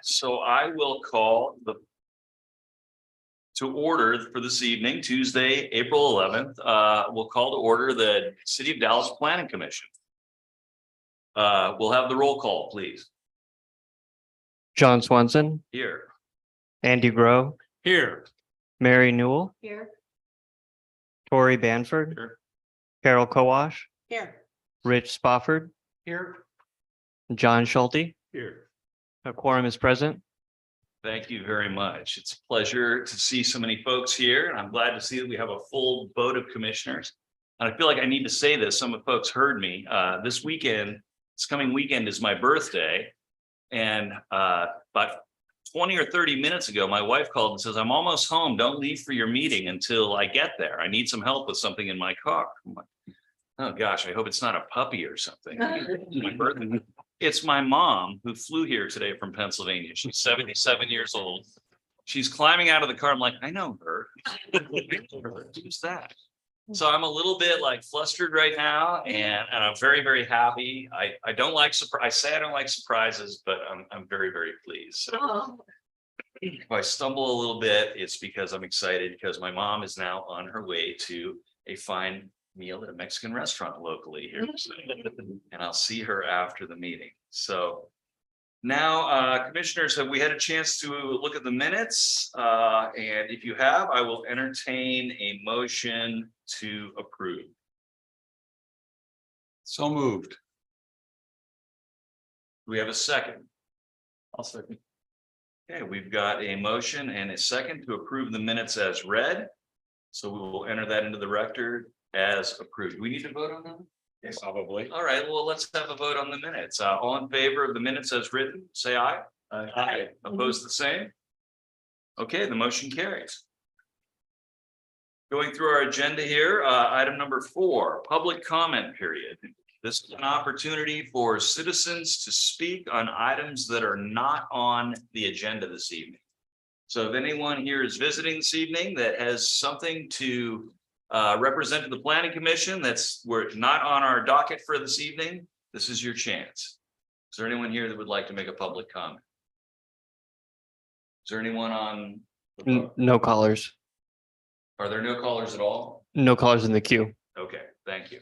So I will call to order for this evening, Tuesday, April 11th. We'll call to order the City of Dallas Planning Commission. We'll have the roll call, please. John Swenson, Here. Andy Grow, Here. Mary Newell, Here. Tori Banford, Here. Carol Kowash, Here. Rich Spofford, Here. John Schulte. Here. A quorum is present. Thank you very much. It's a pleasure to see so many folks here, and I'm glad to see that we have a full boat of commissioners. And I feel like I need to say this. Some of the folks heard me. This coming weekend is my birthday. And about 20 or 30 minutes ago, my wife called and says, "I'm almost home. Don't leave for your meeting until I get there. I need some help with something in my car." I'm like, oh gosh, I hope it's not a puppy or something. My birthday. It's my mom who flew here today from Pennsylvania. She's 77 years old. She's climbing out of the car. I'm like, I know her. Who's that? So I'm a little bit like flustered right now, and I'm very, very happy. I don't like surprise. I say I don't like surprises, but I'm very, very pleased. So if I stumble a little bit, it's because I'm excited because my mom is now on her way to a fine meal at a Mexican restaurant locally here. And I'll see her after the meeting. So now, commissioners, have we had a chance to look at the minutes? And if you have, I will entertain a motion to approve. So moved. Do we have a second? I'll second. Okay, we've got a motion and a second to approve the minutes as read. So we will enter that into the record as approved. We need to vote on that? Yes, probably. All right, well, let's have a vote on the minutes. All in favor of the minutes as written, say aye. Aye. Opposed, the same? Okay, the motion carries. Going through our agenda here, item number 4, public comment period. This is an opportunity for citizens to speak on items that are not on the agenda this evening. So if anyone here is visiting this evening that has something to represent to the Planning Commission we're not on our docket for this evening, this is your chance. Is there anyone here that would like to make a public comment? Is there anyone on? No callers. Are there no callers at all? No callers in the queue. Okay, thank you.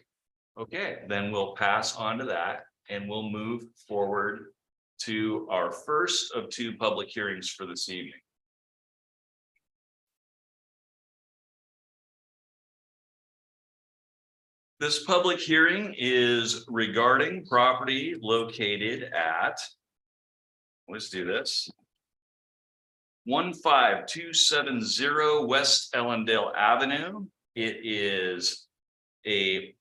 Okay, then we'll pass on to that and we'll move forward to our first of 2 public hearings for this evening. This public hearing is regarding property located at, let's do this, 15270 West Ellendale Avenue. It is a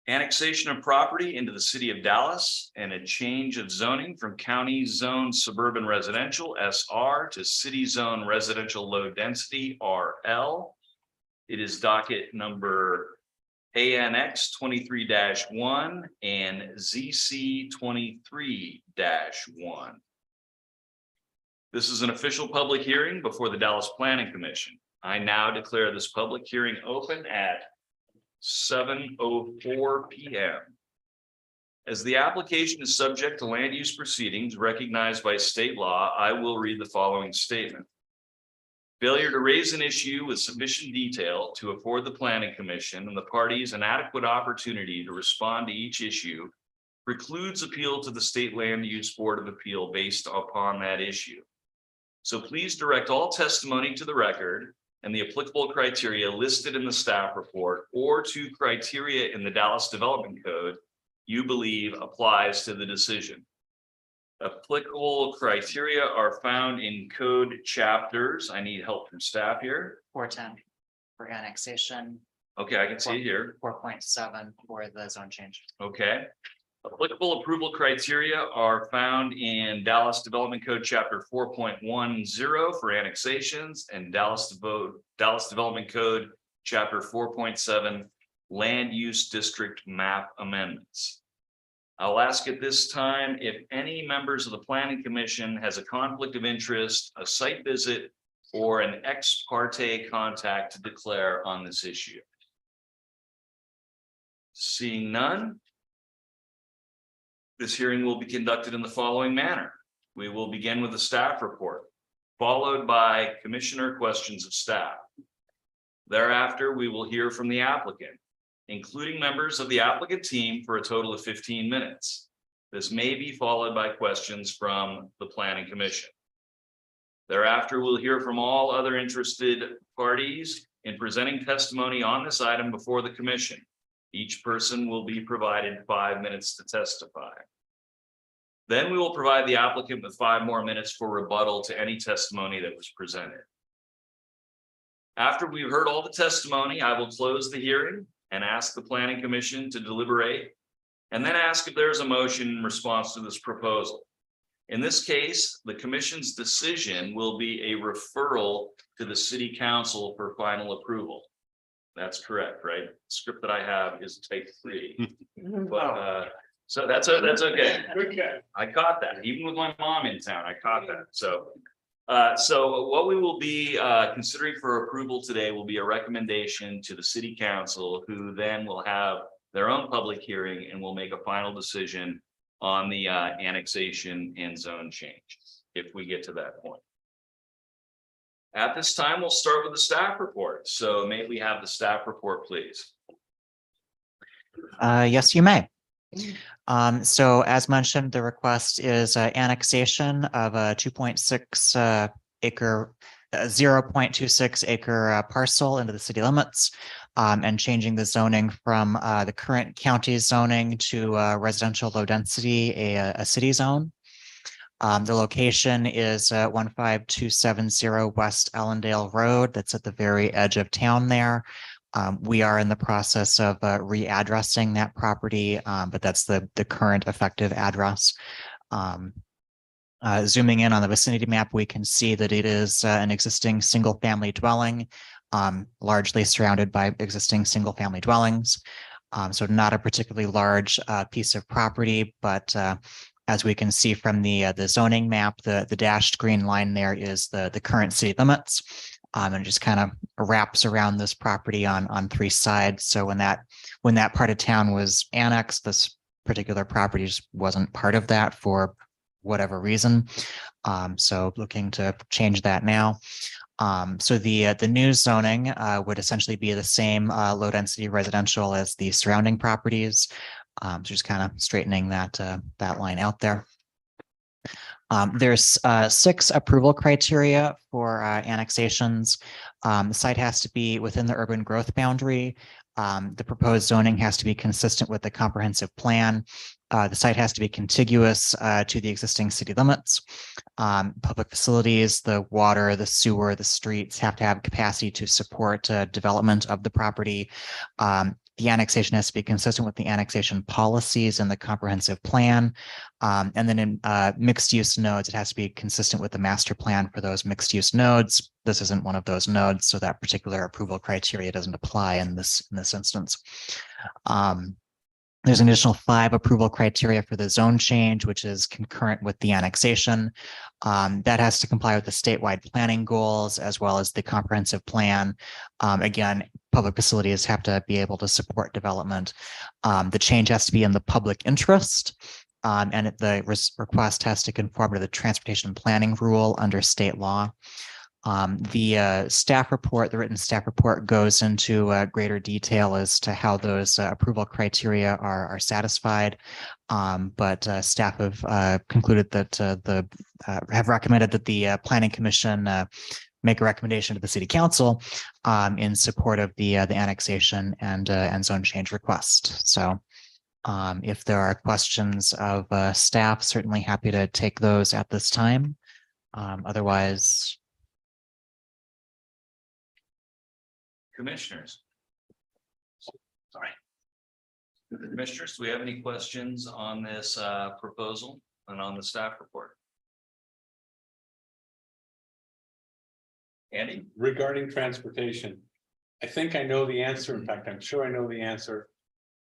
annexation of property into the city of Dallas and a change of zoning from county zone suburban residential SR to city zone residential low density RL. It is docket number ANX 23-1 and ZC 23-1. This is an official public hearing before the Dallas Planning Commission. I now declare this public hearing open at 7:04 p.m. As the application is subject to land use proceedings recognized by state law, I will read the following statement. Failure to raise an issue with sufficient detail to afford the Planning Commission and the parties an adequate opportunity to respond to each issue precludes appeal to the State Land Use Board of Appeal based upon that issue. So please direct all testimony to the record and the applicable criteria listed in the staff report or to criteria in the Dallas Development Code you believe applies to the decision. Applicable criteria are found in code chapters. I need help from staff here. 410 for annexation, Okay, I can see it here. 4.7 for the zone change. Okay. Applicable approval criteria are found in Dallas Development Code Chapter 4.10 for annexations and Dallas Development Code Chapter 4.7 Land Use District Map Amendments. I'll ask at this time if any members of the Planning Commission has a conflict of interest, a site visit, or an ex parte contact to declare on this issue. Seeing none, this hearing will be conducted in the following manner. We will begin with the staff report, followed by commissioner questions of staff. Thereafter, we will hear from the applicant, including members of the applicant team for a total of 15 minutes. This may be followed by questions from the planning commission. Thereafter, we'll hear from all other interested parties in presenting testimony on this item before the commission. Each person will be provided 5 minutes to testify. Then we will provide the applicant with 5 more minutes for rebuttal to any testimony that was presented. After we've heard all the testimony, I will close the hearing and ask the planning commission to deliberate, and then ask if there's a motion in response to this proposal. In this case, the commission's decision will be a referral to the city council for final approval. That's correct, right? The script that I have is type 3. But so that's okay. Okay. I caught that. Even with my mom in town, I caught that. So what we will be considering for approval today will be a recommendation to the city council, who then will have their own public hearing and will make a final decision on the annexation and zone change, if we get to that point. At this time, we'll start with the staff report. So may we have the staff report, please? Yes, you may. So as mentioned, the request is annexation of a 2.6 acre, 0.26 acre parcel into the city limits, and changing the zoning from the current county zoning to residential low density, a city zone. The location is 15270 West Allendale Road. That's at the very edge of town there. We are in the process of readdressing that property, but that's the current effective address. Zooming in on the vicinity map, we can see that it is an existing single family dwelling, largely surrounded by existing single family dwellings. So not a particularly large piece of property, but as we can see from the zoning map, the dashed green line there is the current city limits. And it just kind of wraps around this property on 3 sides. So when that part of town was annexed, this particular property just wasn't part of that for whatever reason. So looking to change that now. So the new zoning would essentially be the same low density residential as the surrounding properties. So just kind of straightening that line out there. There's 6 approval criteria for annexations. The site has to be within the urban growth boundary. The proposed zoning has to be consistent with the comprehensive plan. The site has to be contiguous to the existing city limits. Public facilities, the water, the sewer, the streets have to have capacity to support development of the property. The annexation has to be consistent with the annexation policies and the comprehensive plan. And then in mixed use nodes, it has to be consistent with the master plan for those mixed use nodes. This isn't one of those nodes, so that particular approval criteria doesn't apply in this instance. There's an additional 5 approval criteria for the zone change, which is concurrent with the annexation. That has to comply with the statewide planning goals as well as the comprehensive plan. Again, public facilities have to be able to support development. The change has to be in the public interest, and the request has to conform to the transportation planning rule under state law. The staff report, the written staff report, goes into greater detail as to how those approval criteria are satisfied. But staff have concluded that have recommended that the planning commission make a recommendation to the city council in support of the annexation and zone change request. So if there are questions of staff, certainly happy to take those at this time. Otherwise. Commissioners. Sorry. Commissioners, do we have any questions on this proposal and on the staff report? Andy? Regarding transportation, I think I know the answer. In fact, I'm sure I know the answer.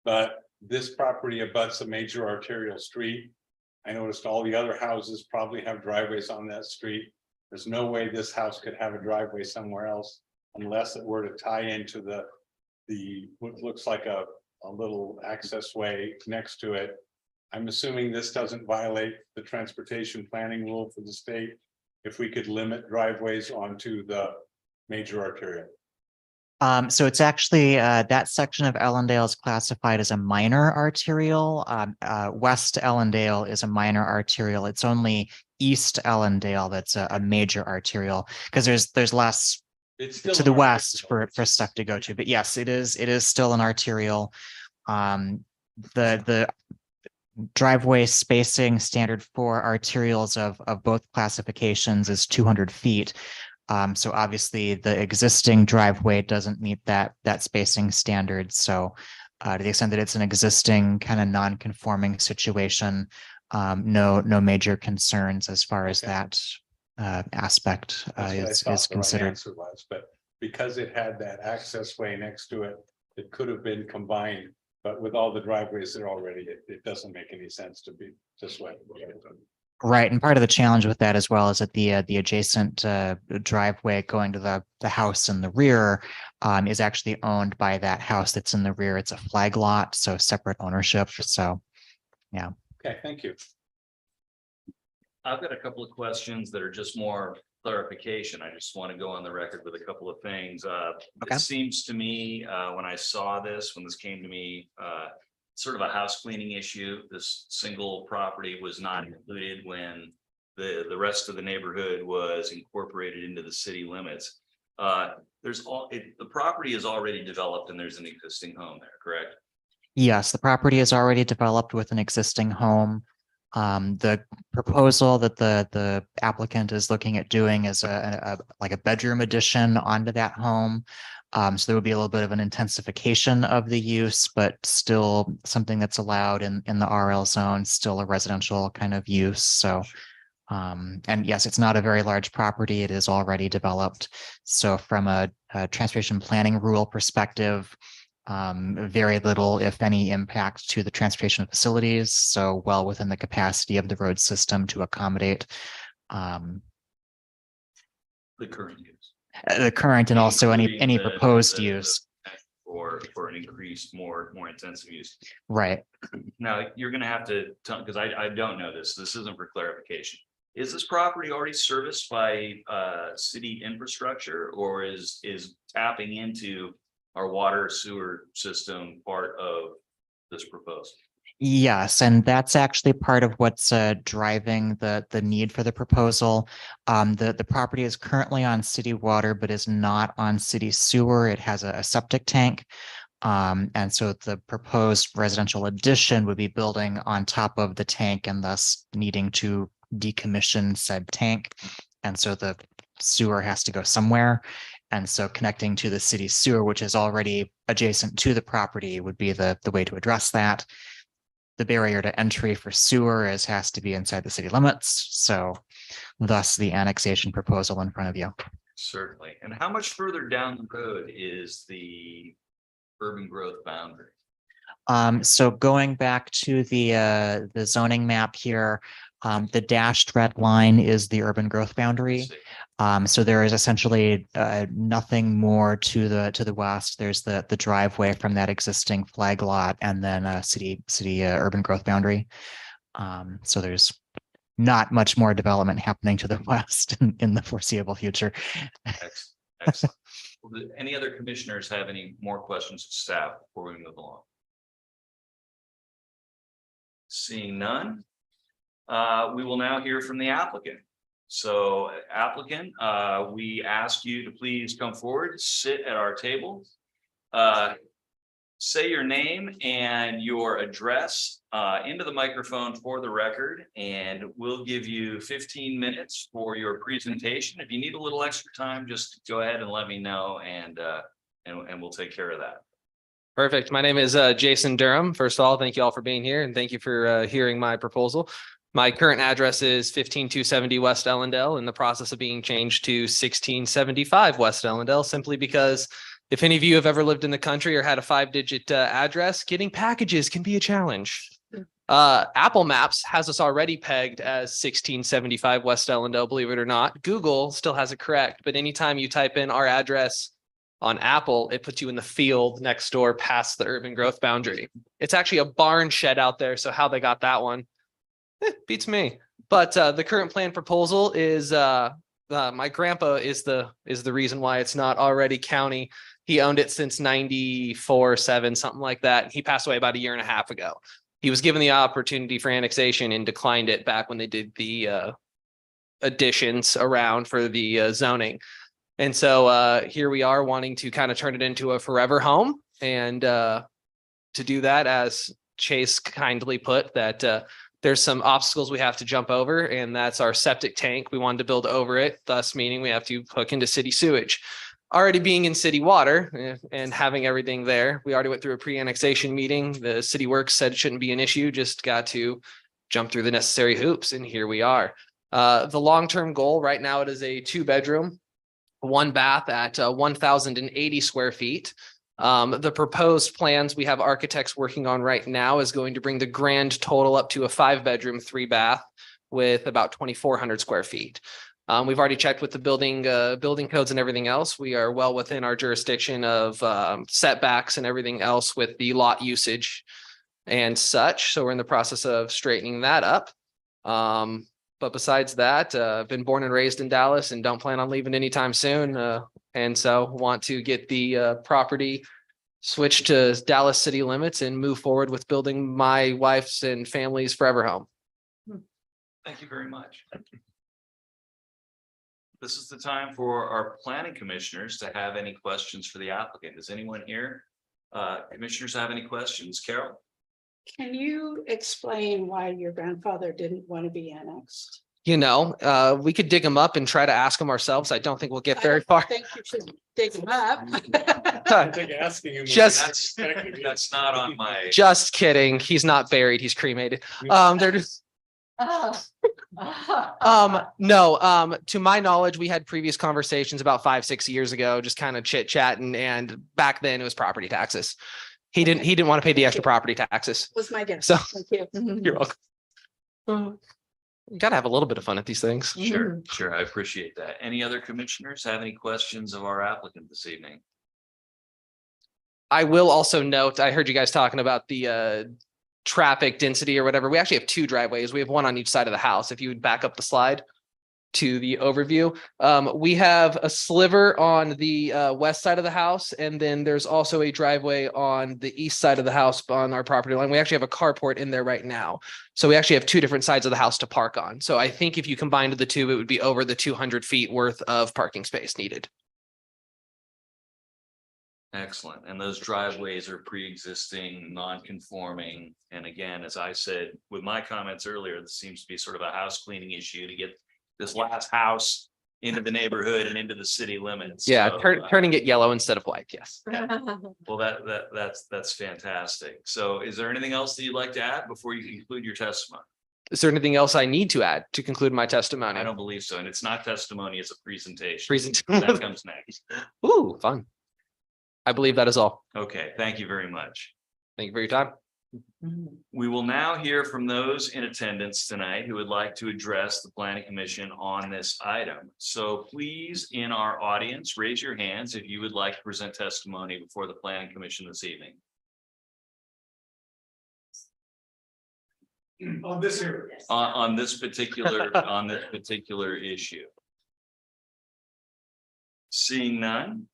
But this property abuts a major arterial street. I noticed all the other houses probably have driveways on that street. There's no way this house could have a driveway somewhere else unless it were to tie into the what looks like a little access way next to it. I'm assuming this doesn't violate the transportation planning rule for the state. If we could limit driveways onto the major arterial. So it's actually, that section of Ellendale is classified as a minor arterial. West Ellendale is a minor arterial. It's only East Ellendale that's a major arterial, because there's less It's still to the an west arterial. for stuff to go to. But yes, it is still an arterial. The driveway spacing standard for arterials of both classifications is 200 feet. So obviously the existing driveway doesn't meet that spacing standard. So to the extent that it's an existing kind of non-conforming situation, no major concerns as far as Okay. that aspect That's what I is thought the right considered. answer was, but because it had that access way next to it, it could have been combined. But with all the driveways there already, it doesn't make any sense to be this way. Right, and part of the challenge with that as well is that the adjacent driveway going to the house in the rear is actually owned by that house that's in the rear. It's a flag lot, so separate ownership. So, yeah. Okay, thank you. I've got a couple of questions that are just more clarification. I just want to go on the record with a couple of things. Okay. It seems to me, when I saw this, when this came to me, sort of a house cleaning issue. This single property was not included when the rest of the neighborhood was incorporated into the city limits. The property is already developed and there's an existing home there, correct? Yes, the property is already developed with an existing home. The proposal that the applicant is looking at doing is like a bedroom addition onto that home. So there would be a little bit of an intensification of the use, but still something that's allowed in the RL zone, still a residential kind of use. So, and yes, it's not a very large property. It is already developed. So from a transportation planning rule perspective, very little, if any, impact to the transportation facilities. So well within the capacity of the road system to accommodate The current use. the current and also any Including proposed the use. for an increased, more intensive use. Right. Now, you're gonna have to tell, because I don't know this isn't for clarification. Is this property already serviced by city infrastructure, or is tapping into our water sewer system part of this proposal? Yes, and that's actually part of what's driving the need for the proposal. The property is currently on city water, but is not on city sewer. It has a septic tank. And so the proposed residential addition would be building on top of the tank and thus needing to decommission said tank. And so the sewer has to go somewhere. And so connecting to the city sewer, which is already adjacent to the property, would be the way to address that. The barrier to entry for sewer has to be inside the city limits. So thus the annexation proposal in front of you. Certainly. And how much further down the road is the urban growth boundary? So going back to the zoning map here, the dashed red line is the urban growth boundary. So there is essentially nothing more to the west. There's the driveway from that existing flag lot, and then a city urban growth boundary. So there's not much more development happening to the west in the foreseeable future. Excellent. Well, do any other commissioners have any more questions of staff before we move along? Seeing none, we will now hear from the applicant. So applicant, we ask you to please come forward, sit at our table. Say your name and your address into the microphone for the record, and we'll give you 15 minutes for your presentation. If you need a little extra time, just go ahead and let me know, and we'll take care of that. Perfect. My name is Jason Durham. First of all, thank you all for being here, and thank you for hearing my proposal. My current address is 15270 West Ellendale, in the process of being changed to 1675 West Ellendale, simply because if any of you have ever lived in the country or had a 5-digit address, getting packages can be a challenge. Apple Maps has us already pegged as 1675 West Ellendale, believe it or not. Google still has it correct, but anytime you type in our address On Apple, it puts you in the field next door past the urban growth boundary. It's actually a barn shed out there, so how they got that one, beats me. But the current plan proposal is my grandpa is the reason why it's not already county. He owned it since 94, 7, something like that. He passed away about a year and a half ago. He was given the opportunity for annexation and declined it back when they did the additions around for the zoning. And so here we are wanting to kind of turn it into a forever home. And to do that, as Chase kindly put, that there's some obstacles we have to jump over, and that's our septic tank. We wanted to build over it, thus meaning we have to hook into city sewage. Already being in city water and having everything there, we already went through a pre-annexation meeting. The city works said it shouldn't be an issue, just got to jump through the necessary hoops, and here we are. The long-term goal right now, it is a 2-bedroom, 1 bath at 1,080 square feet. The proposed plans we have architects working on right now is going to bring the grand total up to a 5-bedroom, 3-bath with about 2,400 square feet. We've already checked with the building codes and everything else. We are well within our jurisdiction of setbacks and everything else with the lot usage and such. So we're in the process of straightening that up. But besides that, I've been born and raised in Dallas and don't plan on leaving anytime soon. And so want to get the property switched to Dallas city limits and move forward with building my wife's and family's forever home. Thank you very much. This is the time for our planning commissioners to have any questions for the applicant. Does anyone here, commissioners, have any questions? Carol? Can you explain why your grandfather didn't want to be annexed? You know, we could dig them up and try to ask them ourselves. I don't think we'll get very I far. think you should dig him up. I think asking him. Just- That's not on my. Just kidding. He's not buried. He's cremated. They're just, no, to my knowledge, we had previous conversations about 5-6 years ago, just kind of chit chatting. And back then it was property taxes. He didn't want to pay the extra property taxes. Was my guess. So- Thank you. You're welcome. You gotta have a little bit of fun at these things. Sure, sure. I appreciate that. Any other commissioners have any questions of our applicant this evening? I will also note, I heard you guys talking about the traffic density or whatever. We actually have 2 driveways. We have one on each side of the house. If you would back up the slide to the overview. We have a sliver on the west side of the house, and then there's also a driveway on the east side of the house on our property line. We actually have a carport in there right now. So we actually have 2 different sides of the house to park on. So I think if you combined the 2, it would be over the 200 feet worth of parking space needed. Excellent. And those driveways are pre-existing, non-conforming. And again, as I said with my comments earlier, this seems to be sort of a house cleaning issue to get this last house into the neighborhood and into the city limits. Yeah, So, turning it yellow instead of white. Yes. well, that's fantastic. So is there anything else that you'd like to add before you conclude your testimony? Is there anything else I need to add to conclude my testimony? I don't believe so. And it's not testimony, it's a presentation. Presentation. That comes next. Ooh, fun. I believe that is all. Okay, thank you very much. Thank you for your time. We will now hear from those in attendance tonight who would like to address the planning commission on this item. So please, in our audience, raise your hands if you would like to present testimony before the planning commission this evening. On this here. On this particular issue. Seeing none.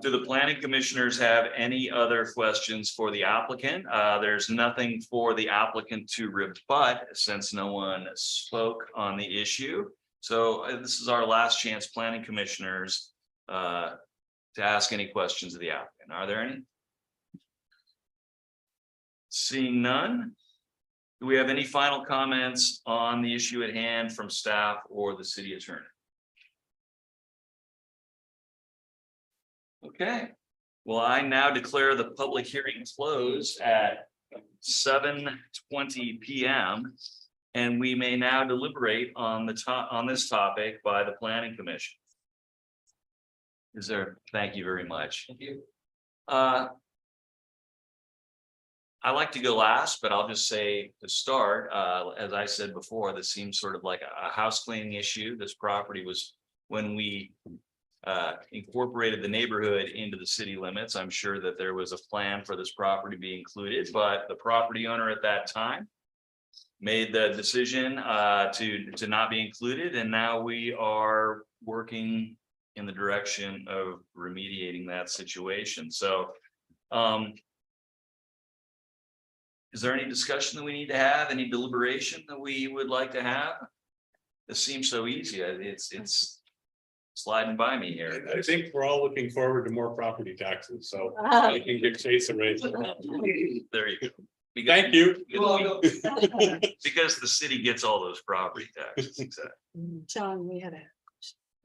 Do the planning commissioners have any other questions for the applicant? There's nothing for the applicant to rebut since no one spoke on the issue. So this is our last chance, planning commissioners, to ask any questions of the applicant. Are there any? Seeing none. Do we have any final comments on the issue at hand from staff or the city attorney? Okay, well, I now declare the public hearing closed at 7:20 p.m. And we may now deliberate on this topic by the planning commission. Thank you very much. Thank you. I like to go last, but I'll just say to start, as I said before, this seems sort of like a house cleaning issue. This property was, when we incorporated the neighborhood into the city limits. I'm sure that there was a plan for this property to be included, but the property owner at that time made the decision to not be included, and now we are working in the direction of remediating that situation. So is there any discussion that we need to have, any deliberation that we would like to have? This seems so easy. It's sliding by me here. I think we're all looking forward to more property taxes, so Ah. I can give Chase a raise. There you go. Thank you. Because the city gets all those property taxes. Exactly. John, we had a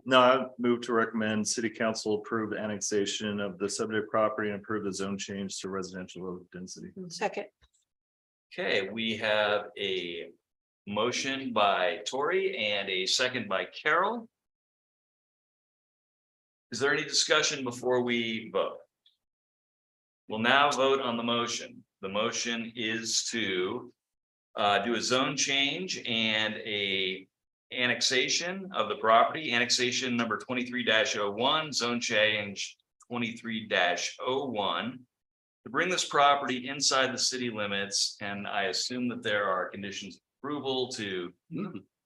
No, I move to recommend city council approve the annexation of the subject property and approve the zone change to residential low density. second. Okay, we have a motion by Tori and a second by Carol. Is there any discussion before we vote? We'll now vote on the motion. The motion is to do a zone change and a annexation of the property, annexation number 23-01, zone change 23-01. To bring this property inside the city limits, and I assume that there are conditions of approval to,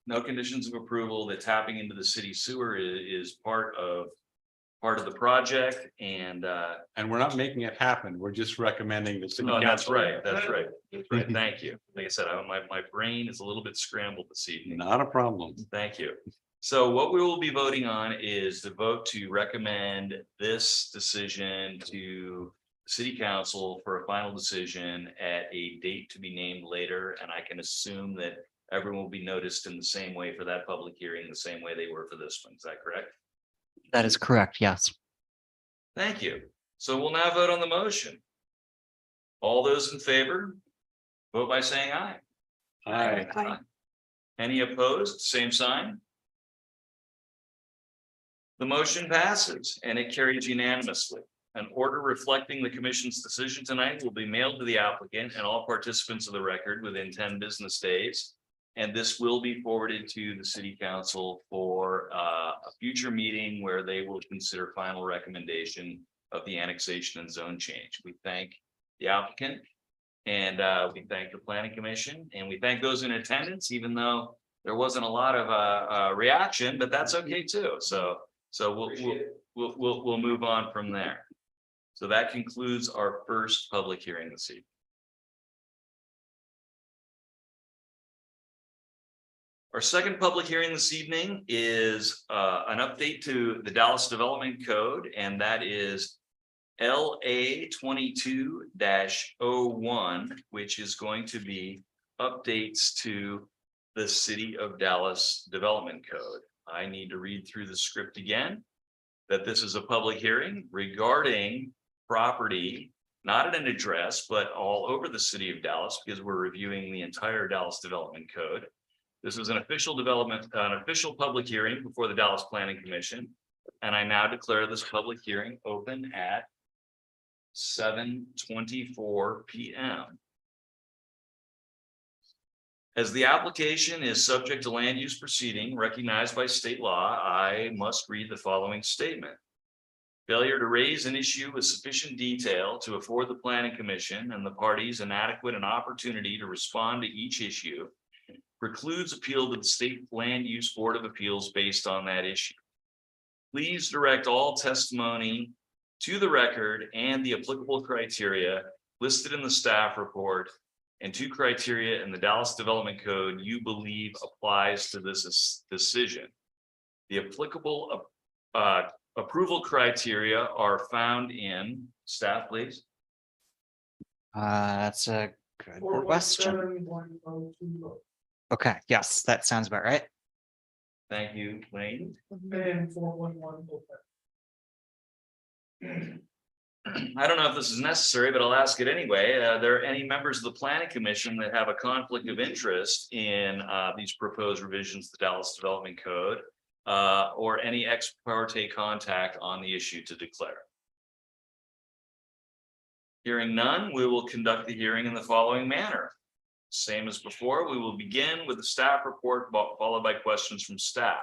no conditions of approval, that tapping into the city sewer is part of the project, and And we're not making it happen. We're just recommending the city. no, that's council. right, that's right, that's right, thank you. Like I said, my brain is a little bit scrambled this evening. Not a problem. Thank you. So what we will be voting on is to vote to recommend this decision to city council for a final decision at a date to be named later. And I can assume that everyone will be noticed in the same way for that public hearing, the same way they were for this one. Is that correct? That is correct, yes. Thank you. So we'll now vote on the motion. All those in favor, vote by saying aye. Aye. Aye. Any opposed? Same sign. The motion passes and it carries unanimously. An order reflecting the commission's decision tonight will be mailed to the applicant and all participants of the record within 10 business days. And this will be forwarded to the city council for a future meeting where they will consider final recommendation of the annexation and zone change. We thank the applicant and we thank the planning commission, and we thank those in attendance, even though there wasn't a lot of reaction, but that's okay too. So we'll move on from there. So that concludes our first public hearing this evening. Our second public hearing this evening is an update to the Dallas Development Code, and that is LA 22-01, which is going to be updates to the City of Dallas Development Code. I need to read through the script again, that this is a public hearing regarding property, not at an address, but all over the city of Dallas, because we're reviewing the entire Dallas Development Code. This is an official public hearing before the Dallas Planning Commission. And I now declare this public hearing open at 7:24 p.m. As the application is subject to land use proceeding recognized by state law, I must read the following statement. Failure to raise an issue with sufficient detail to afford the Planning Commission and the parties an adequate opportunity to respond to each issue precludes appeal to the State Land Use Board of Appeals based on that issue. Please direct all testimony to the record and the applicable criteria listed in the staff report and to criteria in the Dallas Development Code you believe applies to this decision. The applicable approval criteria are found in staff, please. That's a good question. Okay, yes, that sounds about right. Thank you, Wayne. I don't know if this is necessary, but I'll ask it anyway. Are there any members of the Planning Commission that have a conflict of interest in these proposed revisions to the Dallas Development Code or any ex parte contact on the issue to declare? Hearing none, we will conduct the hearing in the following manner. Same as before, we will begin with the staff report followed by questions from staff.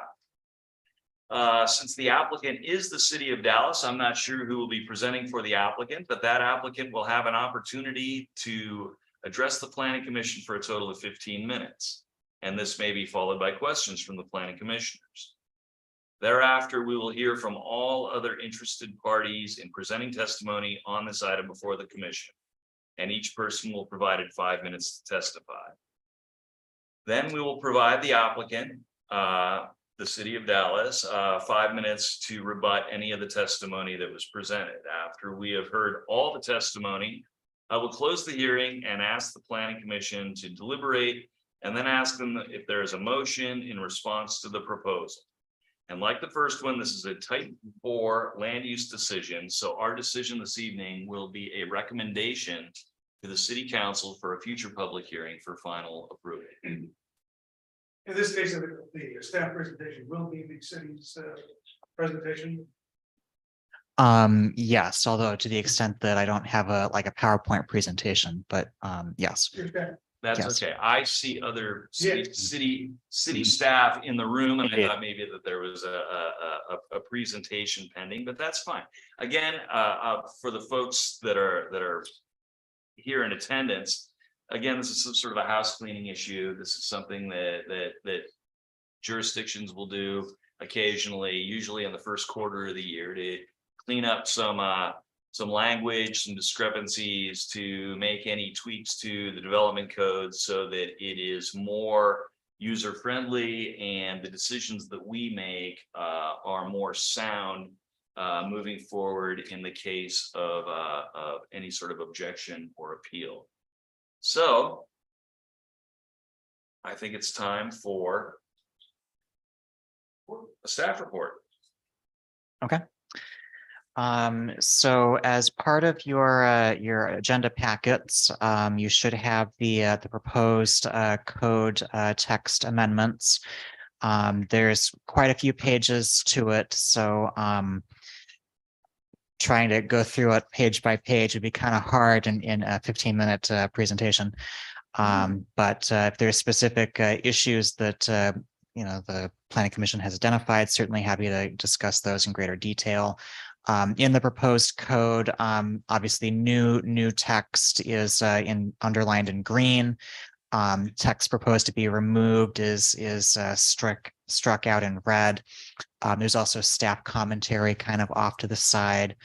Since the applicant is the city of Dallas, I'm not sure who will be presenting for the applicant, but that applicant will have an opportunity to address the planning commission for a total of 15 minutes. And this may be followed by questions from the planning commissioners. Thereafter, we will hear from all other interested parties in presenting testimony on this item before the commission. And each person will be provided 5 minutes to testify. Then we will provide the applicant, the city of Dallas, 5 minutes to rebut any of the testimony that was presented. After we have heard all the testimony, I will close the hearing and ask the planning commission to deliberate and then ask them if there is a motion in response to the proposal. And like the first one, this is a type 4 land use decision. So our decision this evening will be a recommendation to the city council for a future public hearing for final approval. In this case, the staff presentation will be the city's presentation. Yes, although to the extent that I don't have a PowerPoint presentation, but yes. Your staff. That's Yes. okay. I see other Yeah. city staff in the room, and I Indeed. thought maybe that there was a presentation pending, but that's fine. Again, for the folks that are here in attendance, again, this is some sort of a house cleaning issue. This is something that jurisdictions will do occasionally, usually in the first quarter of the year, to clean up some language, some discrepancies, to make any tweaks to the development code so that it is more user friendly and the decisions that we make are more sound moving forward in the case of any sort of objection or appeal. So I think it's time for a staff report. Okay. So as part of your agenda packets, you should have the proposed code text amendments. There's quite a few pages to it, so trying to go through it page by page would be kind of hard in a 15-minute presentation. But if there's specific issues that the Planning Commission has identified, certainly happy to discuss those in greater detail. In the proposed code, obviously new text is underlined in green. Text proposed to be removed is struck out in red. There's also staff commentary kind of off to the side.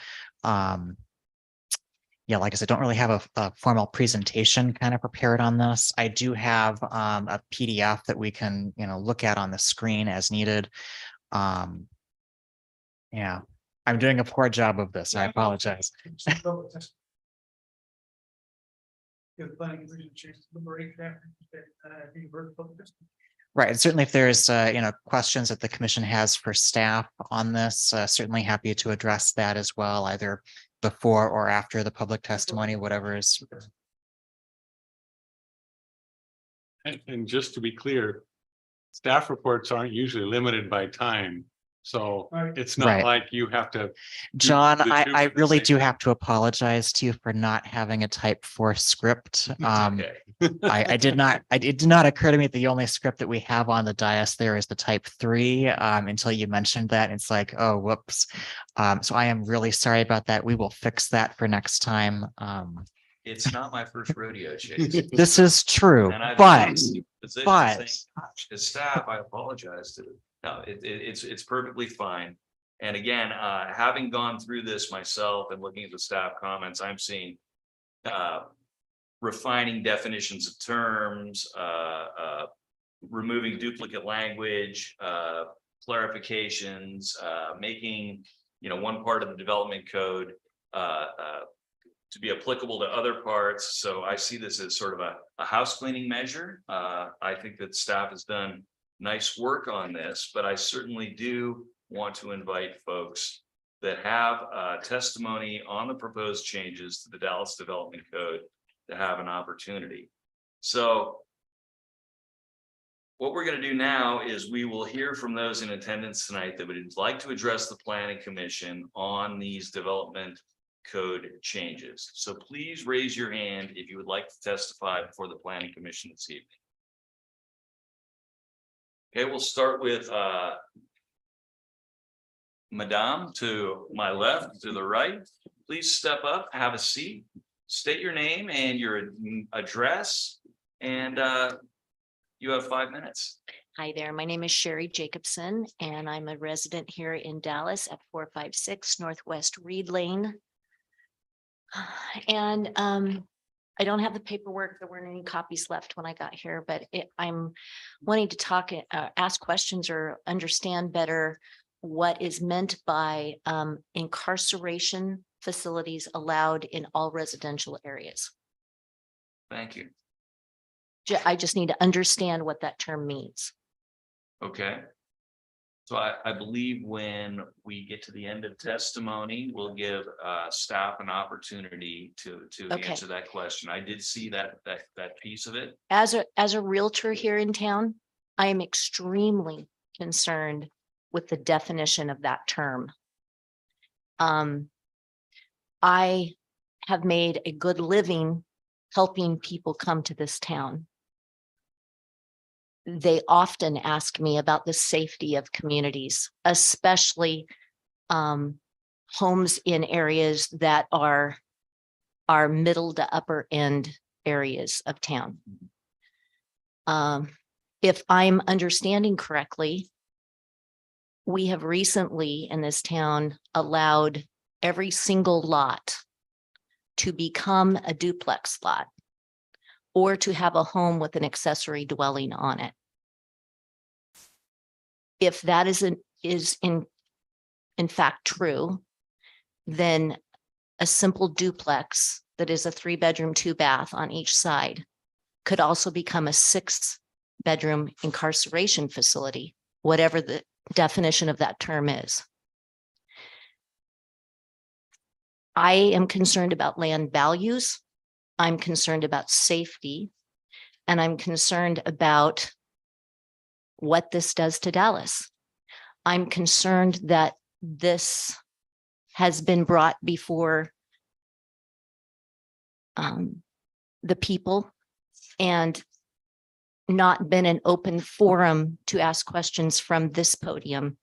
Yeah, like I said, don't really have a formal presentation kind of prepared on this. I do have a PDF that we can look at on the screen as needed. Yeah. I'm doing a poor job of this. I apologize. Give the planning commission a chance to deliberate after being heard the public testimony. Right. And certainly if there's, questions that the commission has for staff on this, certainly happy to address that as well, either before or after the public testimony, whatever is. And just to be clear, staff reports aren't usually limited by time. So Right. it's not Right. like you have to. John, the two I for the really same do time. have to apologize to you for not having a type 4 script. Okay. It did not occur to me that the only script that we have on the dais there is the type 3 until you mentioned that. It's like, oh, whoops. So I am really sorry about that. We will fix that for next time. It's not my first rodeo, Chase. This is true, And I've but been in position but- saying, "Gosh, as staff, I apologize to." No, it's perfectly fine. And again, having gone through this myself and looking at the staff comments, I'm seeing refining definitions of terms, removing duplicate language, clarifications, making one part of the development code to be applicable to other parts. So I see this as sort of a house cleaning measure. I think that staff has done nice work on this, but I certainly do want to invite folks that have testimony on the proposed changes to the Dallas Development Code to have an opportunity. So what we're going to do now is we will hear from those in attendance tonight that would like to address the Planning Commission on these development code changes. So please raise your hand if you would like to testify before the Planning Commission this evening. Okay, we'll start with Madame to my left, to the right, please step up, have a seat, state your name and your address, and you have 5 minutes. Hi there, my name is Sherry Jacobson, and I'm a resident here in Dallas at 456 Northwest Reed Lane. And I don't have the paperwork. There weren't any copies left when I got here, but I'm wanting to talk, ask questions or understand better what is meant by incarceration facilities allowed in all residential areas. Thank you. I just need to understand what that term means. Okay. So I believe when we get to the end of testimony, we'll give staff an opportunity to Okay. answer that question. I did see that piece of it. As a realtor here in town, I am extremely concerned with the definition of that term. I have made a good living helping people come to this town. They often ask me about the safety of communities, especially homes in areas that are middle to upper end areas of town. If I'm understanding correctly, we have recently in this town allowed every single lot to become a duplex lot or to have a home with an accessory dwelling on it. If that is in fact true, then a simple duplex that is a 3-bedroom, 2-bath on each side could also become a 6-bedroom incarceration facility, whatever the definition of that term is. I am concerned about land values. I'm concerned about safety, and I'm concerned about what this does to Dallas. I'm concerned that this has been brought before the people and not been an open forum to ask questions from this podium,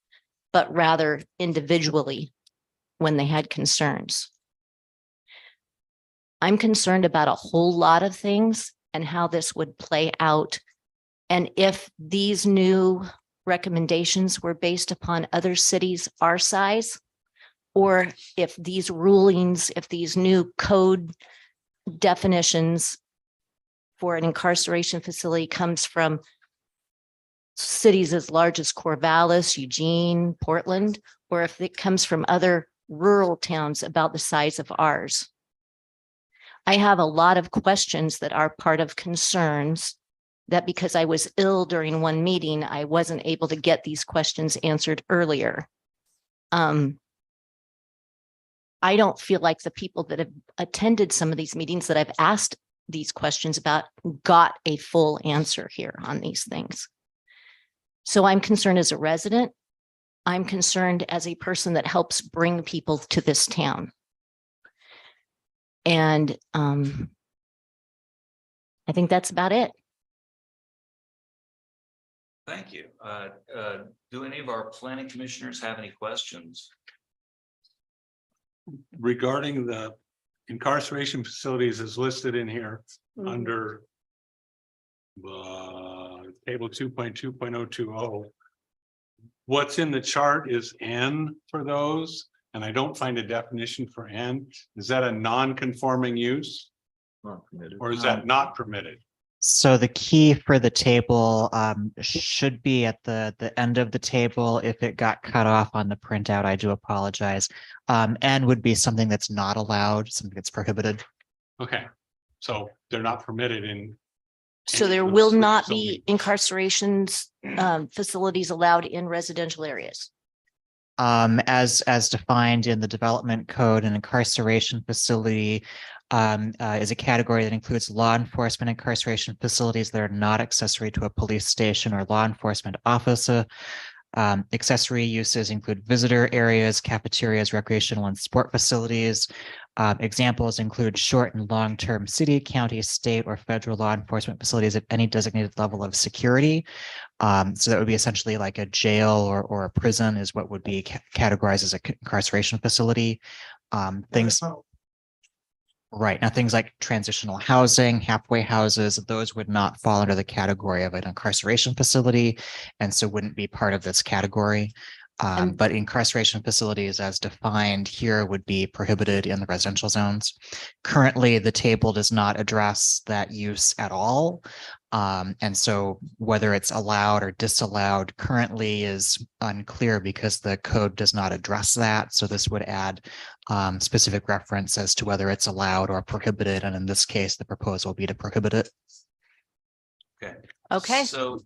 but rather individually when they had concerns. I'm concerned about a whole lot of things and how this would play out. And if these new recommendations were based upon other cities our size, or if these rulings, if these new code definitions for an incarceration facility comes from cities as large as Corvallis, Eugene, Portland, or if it comes from other rural towns about the size of ours. I have a lot of questions that are part of concerns that because I was ill during one meeting, I wasn't able to get these questions answered earlier. I don't feel like the people that have attended some of these meetings that I've asked these questions about got a full answer here on these things. So I'm concerned as a resident. I'm concerned as a person that helps bring people to this town. And I think that's about it. Thank you. Do any of our planning commissioners have any questions? Regarding the incarceration facilities is listed in here under table 2.2.020. What's in the chart is N for those, and I don't find a definition for N. Is that a non-conforming use Not permitted. or is that not permitted? So the key for the table should be at the end of the table. If it got cut off on the printout, I do apologize. And would be something that's not allowed, something that's prohibited. Okay, so they're not permitted in. So there will not be incarcerations facilities allowed in residential areas. As defined in the development code, an incarceration facility is a category that includes law enforcement incarceration facilities that are not accessory to a police station or law enforcement office. Accessory uses include visitor areas, cafeterias, recreational and sport facilities, Examples include short and long-term city, county, state, or federal law enforcement facilities of any designated level of security. So that would be essentially like a jail or a prison is what would be categorized as a incarceration facility. Things. Right. Now, things like transitional housing, halfway houses, those would not fall under the category of an incarceration facility and so wouldn't be part of this category. But incarceration facilities as defined here would be prohibited in the residential zones. Currently, the table does not address that use at all. And so whether it's allowed or disallowed currently is unclear because the code does not address that. So this would add specific reference as to whether it's allowed or prohibited. And in this case, the proposal will be to prohibit it. Okay. Okay. So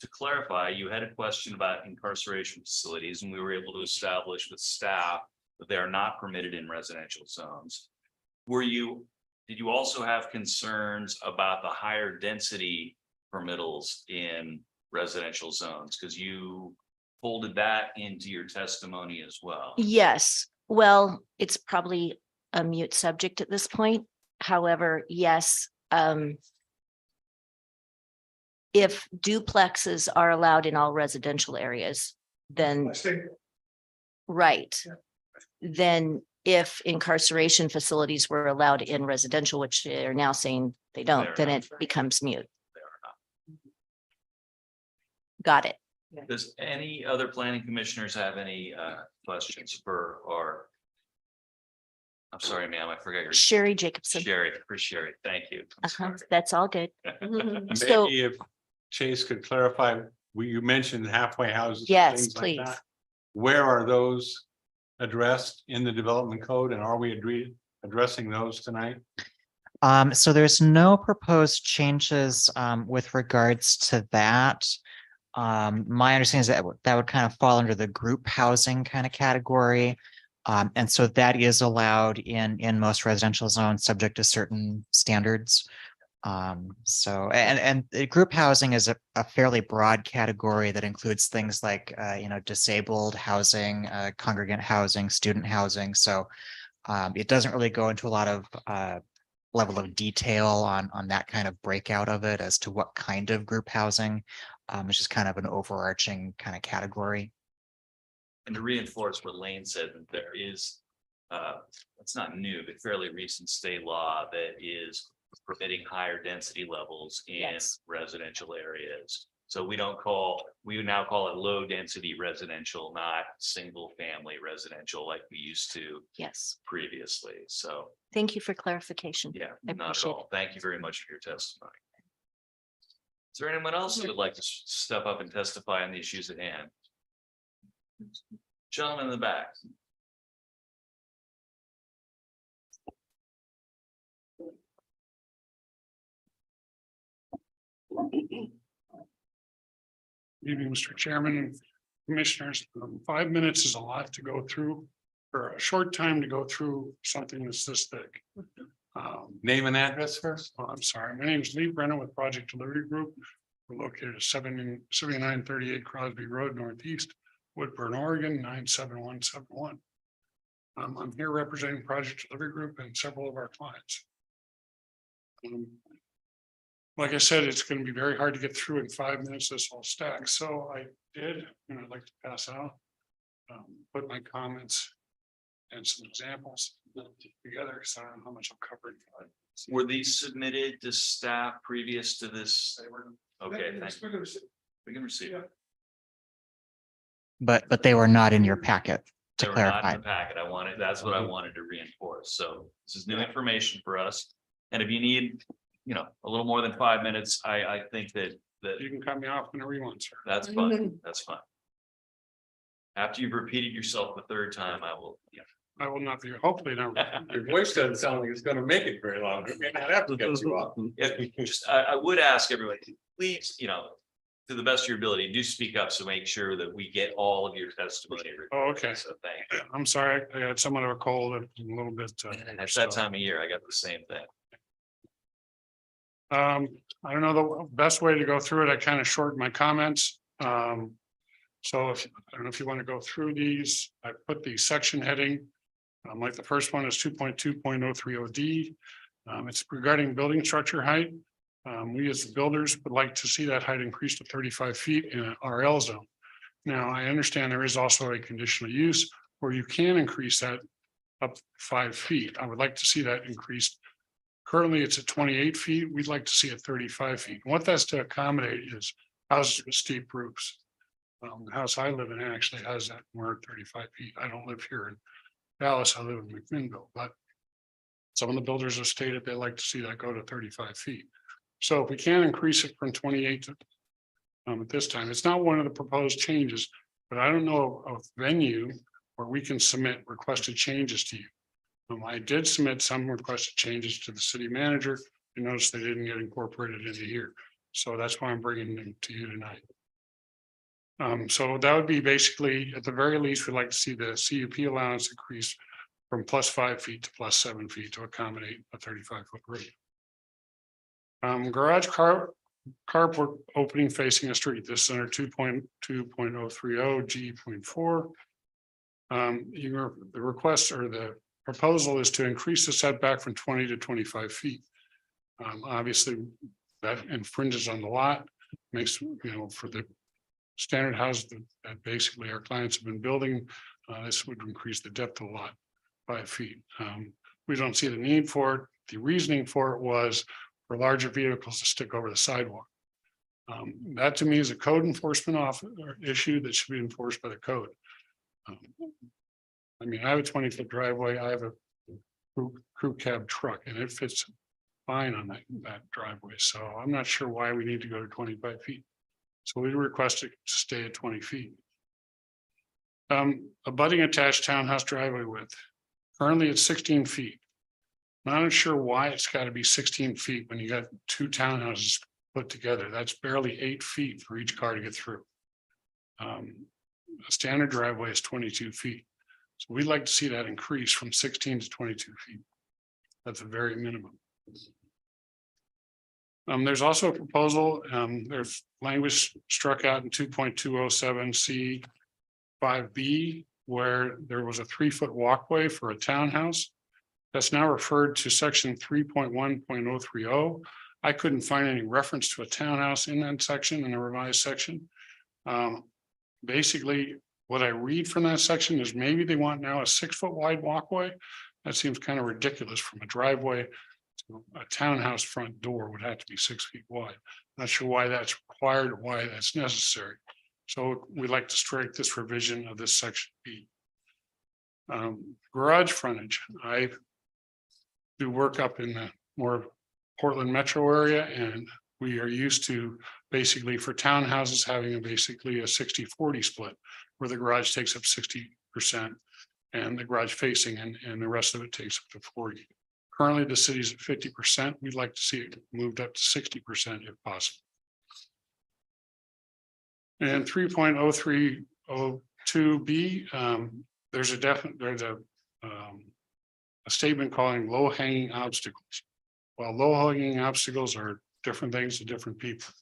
to clarify, you had a question about incarceration facilities and we were able to establish with staff that they are not permitted in residential zones. Did you also have concerns about the higher density permittals in residential zones? Because you folded that into your testimony as well. Yes, well, it's probably a mute subject at this point. However, yes, if duplexes are allowed in all residential areas, then right. Then if incarceration facilities were allowed in residential, which they're now saying they don't, then it becomes mute. They are Got it. not. Does any other planning commissioners have any questions for our? I'm sorry, ma'am, I forgot your. Sherry Jacobson. Sherry, for Sherry, thank you. I'm sorry. That's all good. So, Maybe if Chase could clarify, you mentioned halfway houses. and yes, things like please. that. Where are those addressed in the development code and are we addressing those tonight? So there's no proposed changes with regards to that. My understanding is that that would kind of fall under the group housing kind of category. And so that is allowed in most residential zones, subject to certain standards. And group housing is a fairly broad category that includes things like, disabled housing, congregant housing, student housing. So it doesn't really go into a lot of level of detail on that kind of breakout of it as to what kind of group housing. It's just kind of an overarching kind of category. And to reinforce what Lane said, that there is, it's not new, but fairly recent state law that is permitting higher density levels in Yes. residential areas. So we now call it low density residential, not single family residential like we used to Yes, previously. So, thank you for clarification. yeah, I not at appreciate all. Thank you very much for your testimony. Is there anyone else who would like to step up and testify on the issues at hand? Gentleman in the back. Evening, Mr. Chairman and Commissioners. 5 minutes is a lot to go through, or a short time to go through something that's this thick. Name and address first. Oh, I'm sorry. My name is Lee Brennan with Project Delivery Group. We're located at 7938 Crosby Road Northeast, Woodburn, Oregon, 97171. I'm here representing Project Delivery Group and several of our clients. Like I said, it's going to be very hard to get through in 5 minutes, this whole stack. So I did, and I'd like to pass out, put my comments and some examples together. So I don't know how much I'm covering. Were these submitted to staff previous to this? Okay, thank you. We can receive it. But they were not in your packet, to They were not clarify. in the packet. That's what I wanted to reinforce. So this is new information for us. And if you need, a little more than 5 minutes, I think that You can cut me off whenever you want, sir. that's fine. That's fine. After you've repeated yourself the third time, I will, I will not be, hopefully not. Your voice doesn't sound like it's gonna make it very long. We may not have to get you off. I would ask everybody, please, to the best of your ability, do speak up so make sure that we get all of your testimony. Oh, okay. So thank you. I'm sorry, I got somewhat of a cold and a little bit. It's that time of year. I got the same thing. I don't know the best way to go through it. I kind of shortened my comments. So I don't know if you want to go through these, I put the section heading Like the first one is 2.2.030 D. It's regarding building structure height. We as the builders would like to see that height increased to 35 feet in an RL zone. Now, I understand there is also a conditional use where you can increase that up 5 feet. I would like to see that increased. Currently, it's at 28 feet. We'd like to see it 35 feet. And what that's to accommodate is houses with steep roofs. The house I live in actually has that. We're at 35 feet. I don't live here in Dallas. I live in McMinnville, but some of the builders have stated they like to see that go to 35 feet. So if we can increase it from 28 to at this time, it's not one of the proposed changes, but I don't know of venue where we can submit requested changes to you. I did submit some requested changes to the city manager. You notice they didn't get incorporated into here. So that's why I'm bringing them to you tonight. So that would be basically, at the very least, we'd like to see the CUP allowance increase from +5 feet to +7 feet to accommodate a 35-foot grade. Garage carport opening facing a street. This is under 2.2.030 G.4. The request or the proposal is to increase the setback from 20 to 25 feet. Obviously, that infringes on the lot, makes, for the standard house that basically our clients have been building, this would increase the depth of the lot 5 feet. We don't see the need for it. The reasoning for it was for larger vehicles to stick over the sidewalk. That to me is a code enforcement issue that should be enforced by the code. I mean, I have a 20-foot driveway. I have a crew cab truck and it fits fine on that driveway. So I'm not sure why we need to go to 25 feet. So we request it to stay at 20 feet. Abutting attached townhouse driveway width. Currently it's 16 feet. Not sure why it's got to be 16 feet when you got two townhouses put together. That's barely 8 feet for each car to get through. A standard driveway is 22 feet. So we'd like to see that increase from 16 to 22 feet. That's a very minimum. There's also a proposal, there's language struck out in 2.207 C 5B, where there was a 3-foot walkway for a townhouse. That's now referred to section 3.1.030. I couldn't find any reference to a townhouse in that section, in the revised section. Basically, what I read from that section is maybe they want now a 6-foot wide walkway. That seems kind of ridiculous from a driveway to a townhouse front door would have to be 6 feet wide. Not sure why that's required or why that's necessary. So we'd like to strike this revision of this section B. Garage frontage. I do work up in the more Portland metro area, and we are used to basically for townhouses having basically a 60-40 split, where the garage takes up 60% and the garage facing and the rest of it takes up to 40. Currently, the city's at 50%. We'd like to see it moved up to 60% if possible. And 3.0302B, there's a statement calling low hanging obstacles. While low hanging obstacles are different things to different people.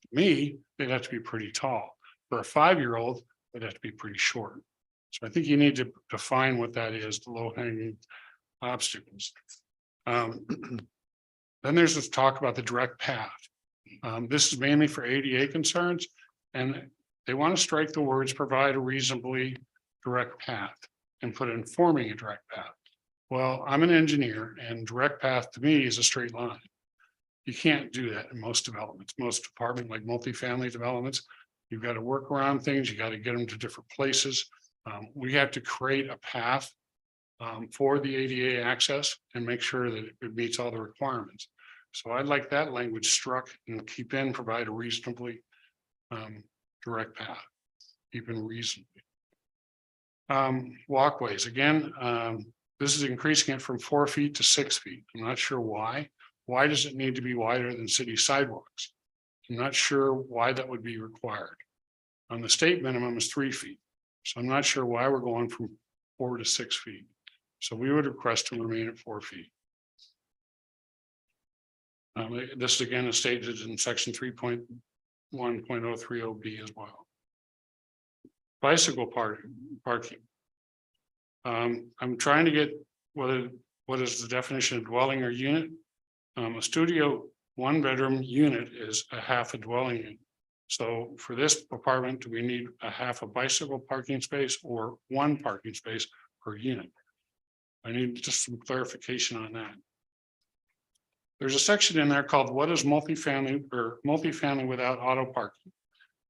To me, they'd have to be pretty tall. For a 5-year-old, they'd have to be pretty short. So I think you need to define what that is, the low hanging obstacles. Then there's this talk about the direct path. This is mainly for ADA concerns, and they want to strike the words provide a reasonably direct path and put in forming a direct path. Well, I'm an engineer and direct path to me is a straight line. You can't do that in most developments, most apartment like multifamily developments. You've got to work around things. You got to get them to different places. We have to create a path for the ADA access and make sure that it meets all the requirements. So I'd like that language struck and keep in provide a reasonably direct path, even reasonably. Walkways, again, this is increasing it from 4 feet to 6 feet. I'm not sure why. Why does it need to be wider than city sidewalks? I'm not sure why that would be required. On the state minimum is 3 feet. So I'm not sure why we're going from 4 to 6 feet. So we would request to remain at 4 feet. This again is stated in section 3.1.030B as well. Bicycle parking. I'm trying to get what is the definition of dwelling or unit? A studio, 1 bedroom unit is a half a dwelling unit. So for this apartment, do we need a half a bicycle parking space or 1 parking space per unit? I need just some clarification on that. There's a section in there called what is multifamily or multifamily without auto parking,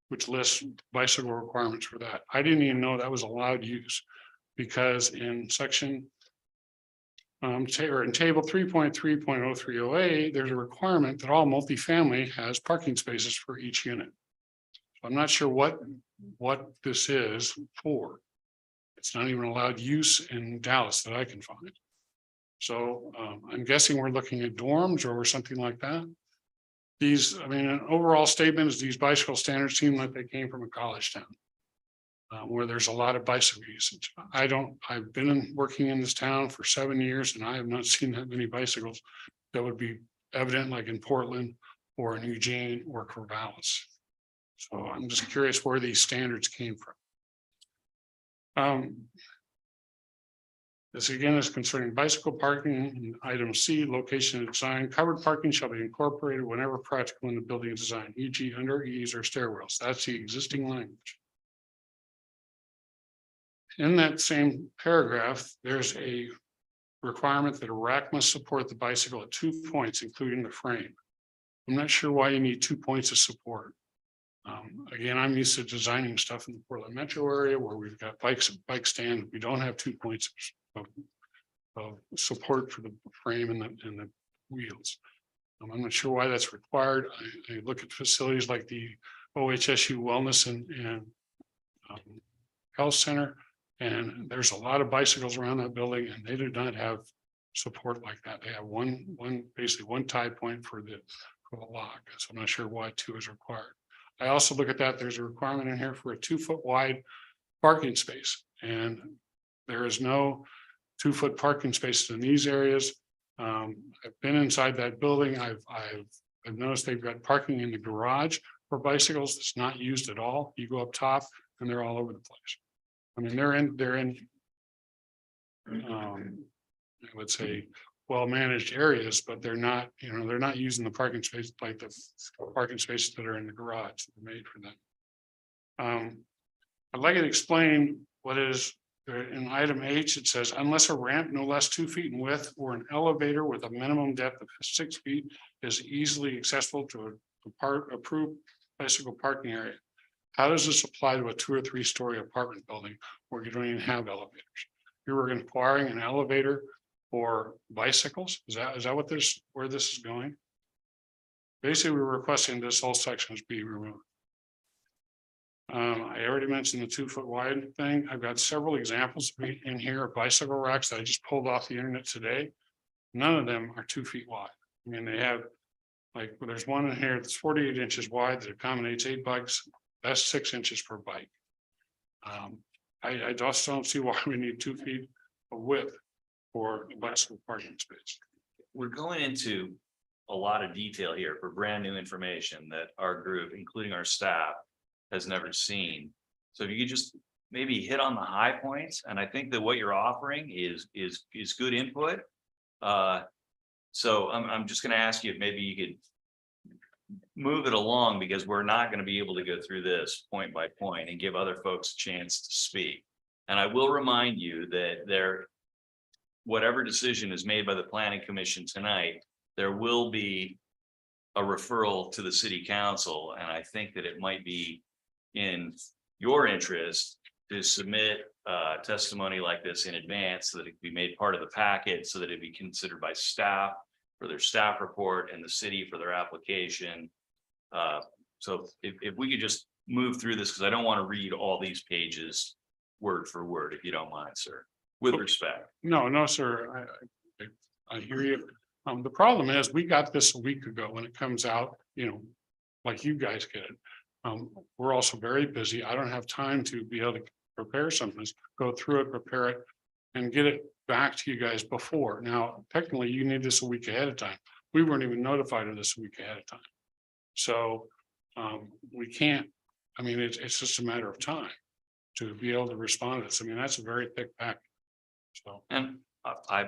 which lists bicycle requirements for that. I didn't even know that was allowed use because in section in table 3.3.030A, there's a requirement that all multifamily has parking spaces for each unit. So I'm not sure what this is for. It's not even allowed use in Dallas that I can find. So I'm guessing we're looking at dorms or something like that. These, I mean, an overall statement is these bicycle standards seem like they came from a college town. Where there's a lot of bicycle usage. I've been working in this town for 7 years and I have not seen that many bicycles that would be evident like in Portland or in Eugene or Corvallis. So I'm just curious where these standards came from. This again is concerning bicycle parking. In item C, location and design. Covered parking shall be incorporated whenever practical in the building design, e.g. under eaves or stairwells. That's the existing language. In that same paragraph, there's a requirement that a rack must support the bicycle at 2 points, including the frame. I'm not sure why you need 2 points of support. Again, I'm used to designing stuff in the Portland metro area where we've got bike stand. We don't have 2 points of support for the frame and the wheels. I'm not sure why that's required. I look at facilities like the OHSU Wellness and Health Center. And there's a lot of bicycles around that building and they do not have support like that. They have basically one tie point for the lock. So I'm not sure why 2 is required. I also look at that. There's a requirement in here for a 2-foot wide parking space. And there is no 2-foot parking spaces in these areas. I've been inside that building. I've noticed they've got parking in the garage for bicycles that's not used at all. You go up top and they're all over the place. I mean, they're in I would say well-managed areas, but they're not, they're not using the parking space like the parking spaces that are in the garage that are made for them. I'd like to explain what is in item H. It says unless a ramp no less 2 feet in width or an elevator with a minimum depth of 6 feet is easily accessible to a approved bicycle parking area. How does this apply to a 2 or 3 story apartment building where you don't even have elevators? You were requiring an elevator for bicycles. Is that what where this is going? Basically, we're requesting this whole section be removed. I already mentioned the 2-foot wide thing. I've got several examples in here of bicycle racks that I just pulled off the internet today. None of them are 2 feet wide. I mean, they have there's one in here that's 48 inches wide that accommodates 8 bikes. That's 6 inches per bike. I just don't see why we need 2 feet of width for a bicycle parking space. We're going into a lot of detail here for brand new information that our group, including our staff, has never seen. So if you could just maybe hit on the high points, and I think that what you're offering is good input. So I'm just going to ask you if maybe you could move it along, because we're not going to be able to go through this point by point and give other folks a chance to speak. And I will remind you that whatever decision is made by the planning commission tonight, there will be a referral to the city council. And I think that it might be in your interest to submit testimony like this in advance so that it can be made part of the packet, so that it be considered by staff for their staff report and the city for their application. So if we could just move through this, because I don't want to read all these pages word for word, if you don't mind, sir, with respect. No, sir. I hear you. The problem is we got this a week ago when it comes out, like you guys get it. We're also very busy. I don't have time to be able to prepare something, go through it, prepare it, and get it back to you guys before. Now, technically, you need this a week ahead of time. We weren't even notified of this a week ahead of time. So we can't, it's just a matter of time to be able to respond to this. I mean, that's a very thick pack. So, And I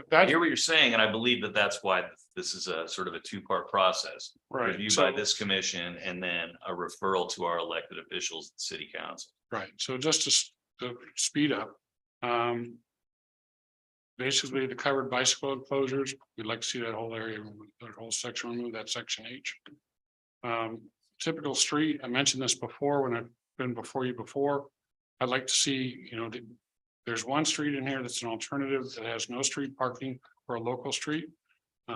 that's hear what you're saying, and I believe that that's why this is a sort of a two-part process. right. Review So, by this commission and then a referral to our elected officials, at city council. right. So just to speed up, basically the covered bicycle enclosures, we'd like to see that whole area, that whole section removed, that section H. Typical street, I mentioned this before when I've been before you before. I'd like to see, there's one street in here that's an alternative that has no street parking for a local street. I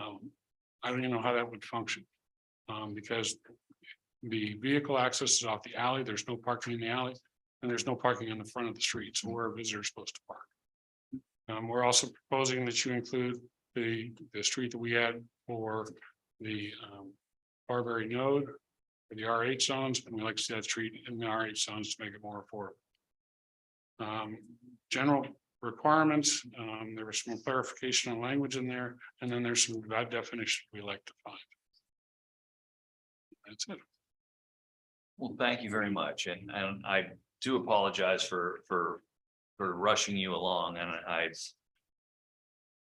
don't even know how that would function. Because the vehicle access is off the alley, there's no parking in the alley, and there's no parking in the front of the street, so where are visitors supposed to park? We're also proposing that you include the street that we had for the Barberry Node, for the RH zones, and we like to see that street in the RH zones to make it more affordable. General requirements, there was some clarification on language in there, and then there's some bad definition we like to find. That's it. Well, thank you very much, and I do apologize for rushing you along, and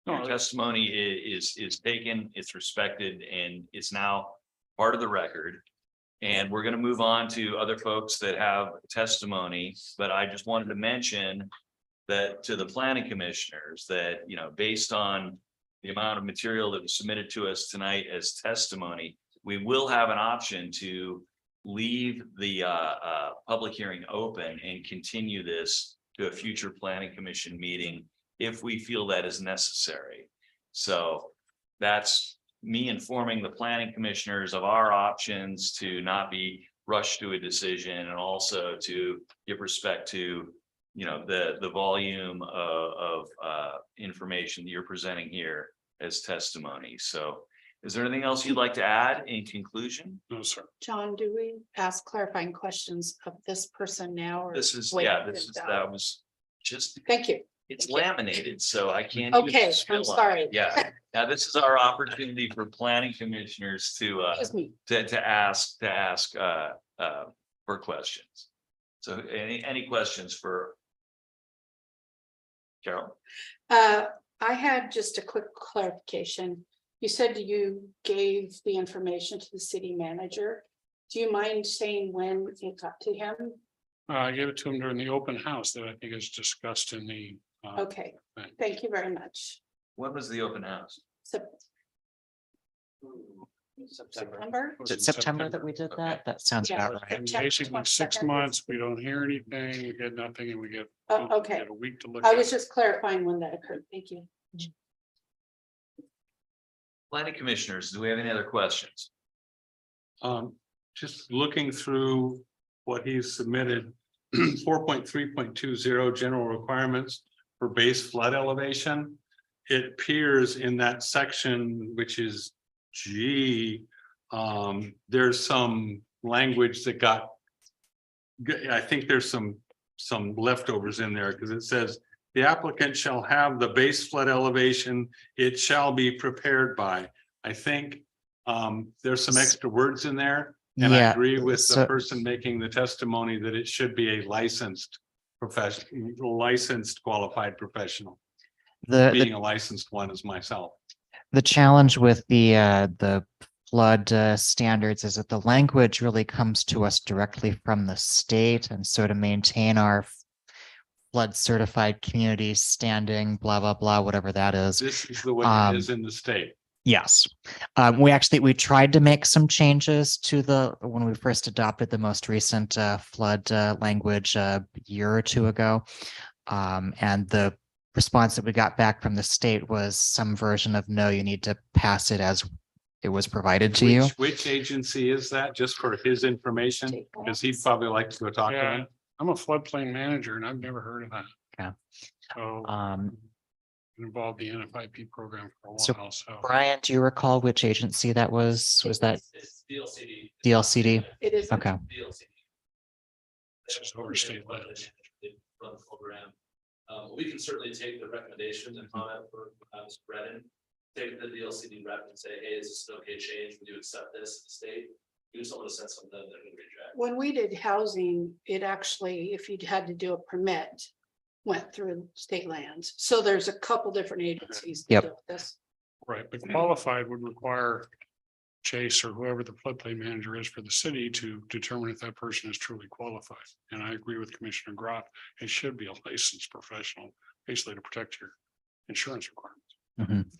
your No, testimony is taken, it's respected, and it's now part of the record. And we're gonna move on to other folks that have testimony, but I just wanted to mention that to the planning commissioners that, based on the amount of material that was submitted to us tonight as testimony, we will have an option to leave the public hearing open and continue this to a future planning commission meeting if we feel that is necessary. So that's me informing the planning commissioners of our options to not be rushed to a decision, and also to give respect to, the volume of information that you're presenting here as testimony. So is there anything else you'd like to add in conclusion? no, sir. John, do we ask clarifying questions of this person now? Or This is, wait that was just, Thank you. it's Thank you. laminated, so I can't. use Okay, the spill I'm on it. sorry. Yeah, now this is our opportunity for planning commissioners to Excuse me. to ask for questions. So any questions for Carol? I had just a quick clarification. You said you gave the information to the city manager. Do you mind saying when it got to him? I gave it to him during the open house that I think is discussed in the. Okay, Right. thank you very much. When was the open house? September? Is it September that we did that? That sounds Yeah. about right. And September basically 6 22nd. months, we don't hear anything, we get nothing, and we get. Oh, we okay. get a week to look. I at was it. just clarifying when that occurred. Thank you. Planning commissioners, do we have any other questions? Just looking through what he's submitted, 4.3.20 general requirements for base flood elevation. It appears in that section, which is G, there's some language that I think there's some leftovers in there, because it says the applicant shall have the base flood elevation, it shall be prepared by. I think there's some extra words in there. And I Yeah, agree with the so- person making the testimony that it should be a licensed qualified professional. Being a licensed one as myself. The challenge with the flood standards is that the language really comes to us directly from the state, and so to maintain our flood certified community standing, blah, blah, blah, whatever that is. This is the way it is in the state. Yes, we tried to make some changes to when we first adopted the most recent flood language a year or two ago. And the response that we got back from the state was some version of, no, you need to pass it as it was provided to you. Which agency is that? Just for his information, because he'd probably like to go talk to Yeah, him. I'm a floodplain manager and I've never heard of that. Yeah. So involved the NFIP program for a So- while, so. Brian, do you recall which agency that was? Was that It's DLCD. DLCD? It is. Okay. DLCD. This is over state limits. Run the program. We can certainly take the recommendations and comment for Mr. Brennan. Take it to the DLCD rep and say, hey, is this an okay change? Would you accept this at the state? You just don't want to send something that they're gonna reject. When we did housing, it actually, if you'd had to do a permit, went through state lands. So there's a couple different agencies. that Yep. deal with this. Right, but qualified would require Chase or whoever the floodplain manager is for the city to determine if that person is truly qualified. And I agree with Commissioner Groff, it should be a licensed professional, basically to protect your insurance requirements.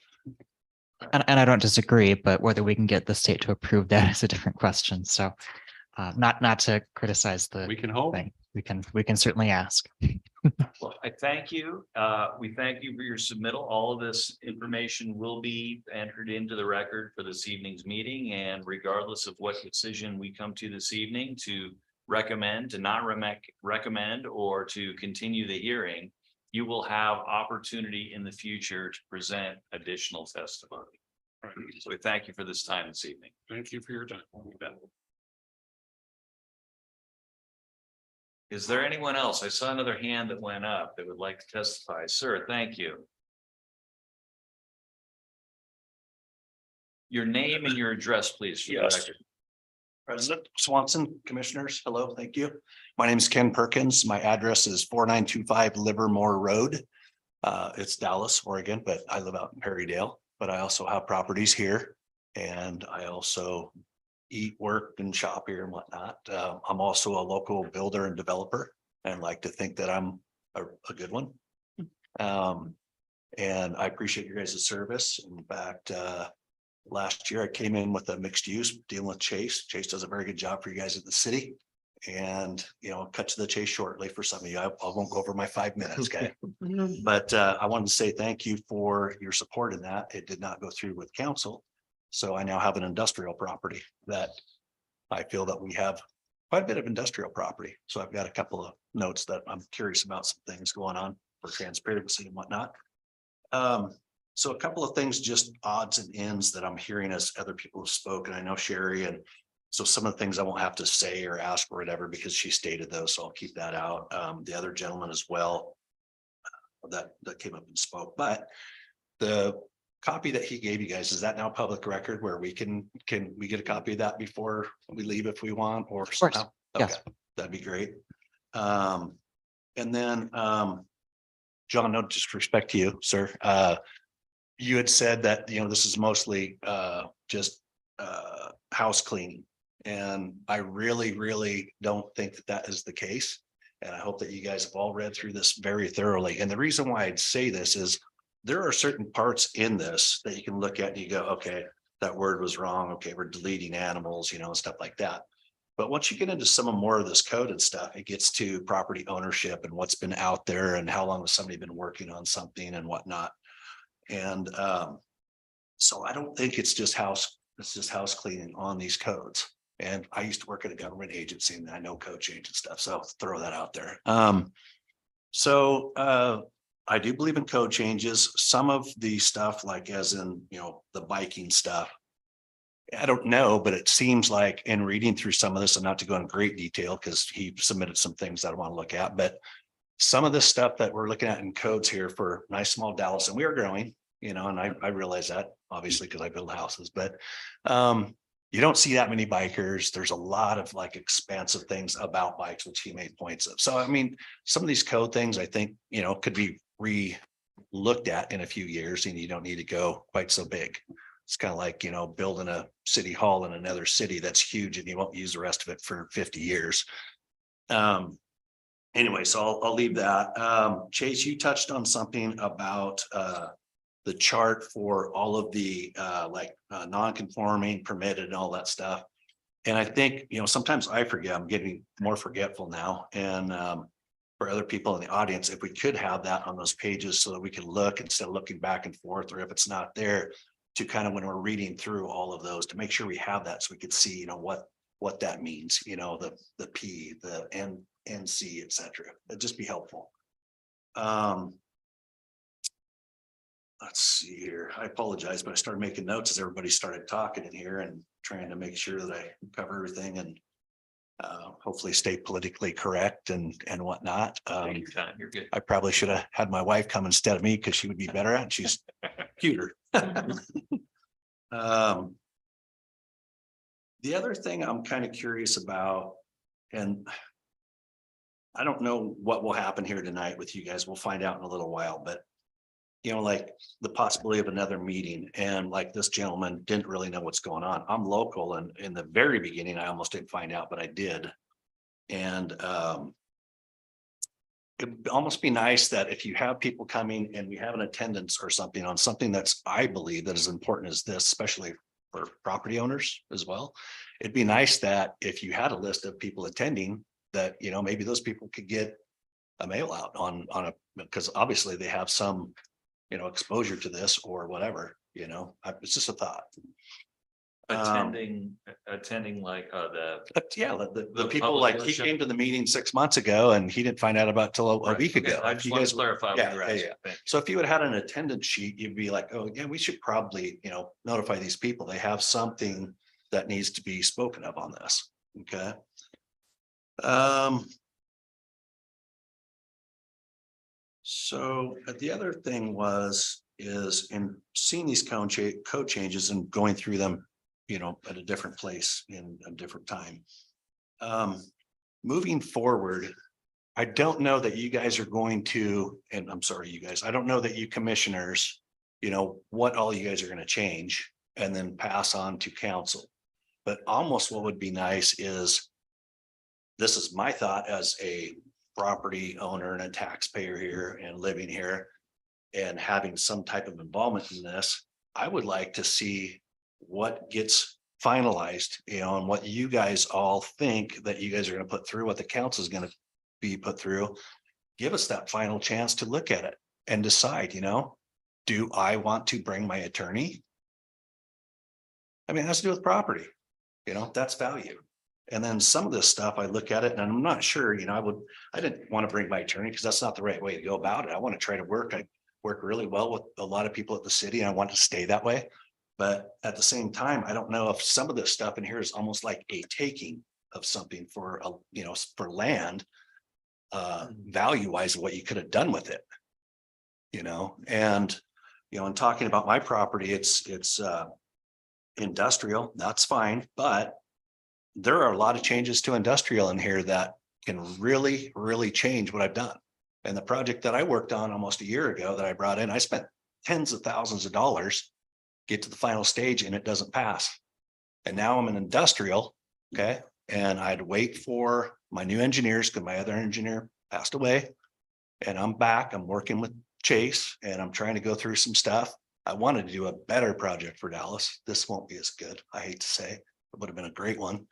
And I don't disagree, but whether we can get the state to approve that is a different question. So not to criticize the We can hope. thing. We can certainly ask. Well, I thank you. We thank you for your submittal. All of this information will be entered into the record for this evening's meeting. And regardless of what decision we come to this evening to recommend, to not recommend, or to continue the hearing, you will have opportunity in the future to present additional testimony. Right. So we thank you for this time this evening. Thank you for your time. You bet. Is there anyone else? I saw another hand that went up that would like to testify. Sir, thank you. Your name and your address, please. For the Yes. record. President Swanson, Commissioners, hello, thank you. My name is Ken Perkins. My address is 4925 Livermore Road. It's Dallas, Oregon, but I live out in Perrydale, but I also have properties here. And I also eat, work and shop here and whatnot. I'm also a local builder and developer and like to think that I'm a good one. And I appreciate your guys' service. In fact, last year I came in with a mixed use dealing with Chase. Chase does a very good job for you guys at the city. And, you know, cut to the chase shortly for some of you. I won't go over my 5 minutes, okay? But I wanted to say thank you for your support in that. It did not go through with council. So I now have an industrial property that I feel that we have quite a bit of industrial property. So I've got a couple of notes that I'm curious about some things going on for transparency and whatnot. So a couple of things, just odds and ends that I'm hearing as other people have spoken. I know Sherry, and so some of the things I won't have to say or ask or whatever because she stated those, so I'll keep that out. The other gentleman as well that came up and spoke, but the copy that he gave you guys, is that now public record where we can we get a copy of that before we leave if we want, or course, somehow? yes. Okay, that'd be great. And then John, no disrespect to you, sir. You had said that, you know, this is mostly just house cleaning. And I really don't think that that is the case. And I hope that you guys have all read through this very thoroughly. And the reason why I'd say this is there are certain parts in this that you can look at and you go, okay, that word was wrong. Okay, we're deleting animals, you know, and stuff like that. But once you get into some more of this code and stuff, it gets to property ownership and what's been out there and how long has somebody been working on something and whatnot. And so I don't think it's just house cleaning on these codes. And I used to work at a government agency and I know code change and stuff. So I'll throw that out there. I do believe in code changes. Some of the stuff, like as in, you know, the biking stuff, I don't know, but it seems like in reading through some of this, and not to go in great detail because he submitted some things that I want to look at, but some of this stuff that we're looking at in codes here for nice small Dallas, and we are growing, you know, and I realize that obviously because I build houses, but you don't see that many bikers. There's a lot of like expansive things about bikes, which he made points of. So, I mean, some of these code things I think, you know, could be re-looked at in a few years and you don't need to go quite so big. It's kind of like, you know, building a city hall in another city that's huge and you won't use the rest of it for 50 years. Anyway, so I'll leave that. Chase, you touched on something about the chart for all of the non-conforming, permitted and all that stuff. And I think, you know, sometimes I forget, I'm getting more forgetful now. And for other people in the audience, if we could have that on those pages so that we can look instead of looking back and forth, or if it's not there, to kind of when we're reading through all of those, to make sure we have that so we could see, you know, what that means, you know, the P, the N, NC, et cetera. It'd just be helpful. Let's see here. I apologize, but I started making notes as everybody started talking in here and trying to make sure that I cover everything and hopefully stay politically correct and whatnot. Take your time. You're good. I probably should have had my wife come instead of me because she would be better at it. She's cuter. The other thing I'm kind of curious about, and I don't know what will happen here tonight with you guys. We'll find out in a little while, but. You know, like the possibility of another meeting and like this gentleman didn't really know what's going on. I'm local and in the very beginning, I almost didn't find out, but I did. And it'd almost be nice that if you have people coming and we have an attendance or something on something that's, I believe that is important as this, especially for property owners as well. It'd be nice that if you had a list of people attending, that, you know, maybe those people could get a mail out on a, because obviously they have some, you know, exposure to this or whatever, you know, it's just a thought. Attending like But yeah, the The people public like he worship. came to the meeting 6 months ago and he didn't find out about till a Right, week okay, ago. I If just you want guys- to clarify. what yeah, you're yeah, asking. yeah. Thank you. So if you had had an attendance sheet, you'd be like, oh, yeah, we should probably, you know, notify these people. They have something that needs to be spoken of on this. Okay. So the other thing is in seeing these code changes and going through them, you know, at a different place in a different time. Moving forward, I don't know that you guys are going to, and I'm sorry, you guys, I don't know that you commissioners, you know, what all you guys are going to change and then pass on to council. But almost what would be nice is, this is my thought as a property owner and a taxpayer here and living here and having some type of involvement in this, I would like to see what gets finalized, you know, and what you guys all think that you guys are going to put through, what the council is going to be put through. Give us that final chance to look at it and decide, you know, do I want to bring my attorney? I mean, it has to do with property, you know, that's value. And then some of this stuff, I look at it and I'm not sure, you know, I didn't want to bring my attorney because that's not the right way to go about it. I want to try to work. I work really well with a lot of people at the city and I want to stay that way. But at the same time, I don't know if some of this stuff in here is almost like a taking of something for, you know, for land, value wise of what you could have done with it. You know, and, you know, in talking about my property, it's industrial, that's fine, but there are a lot of changes to industrial in here that can really, really change what I've done. And the project that I worked on almost a year ago that I brought in, I spent tens of thousands of dollars, get to the final stage and it doesn't pass. And now I'm an industrial, okay? And I'd wait for my new engineers because my other engineer passed away. And I'm back, I'm working with Chase and I'm trying to go through some stuff. I wanted to do a better project for Dallas. This won't be as good, I hate to say. It would have been a great one.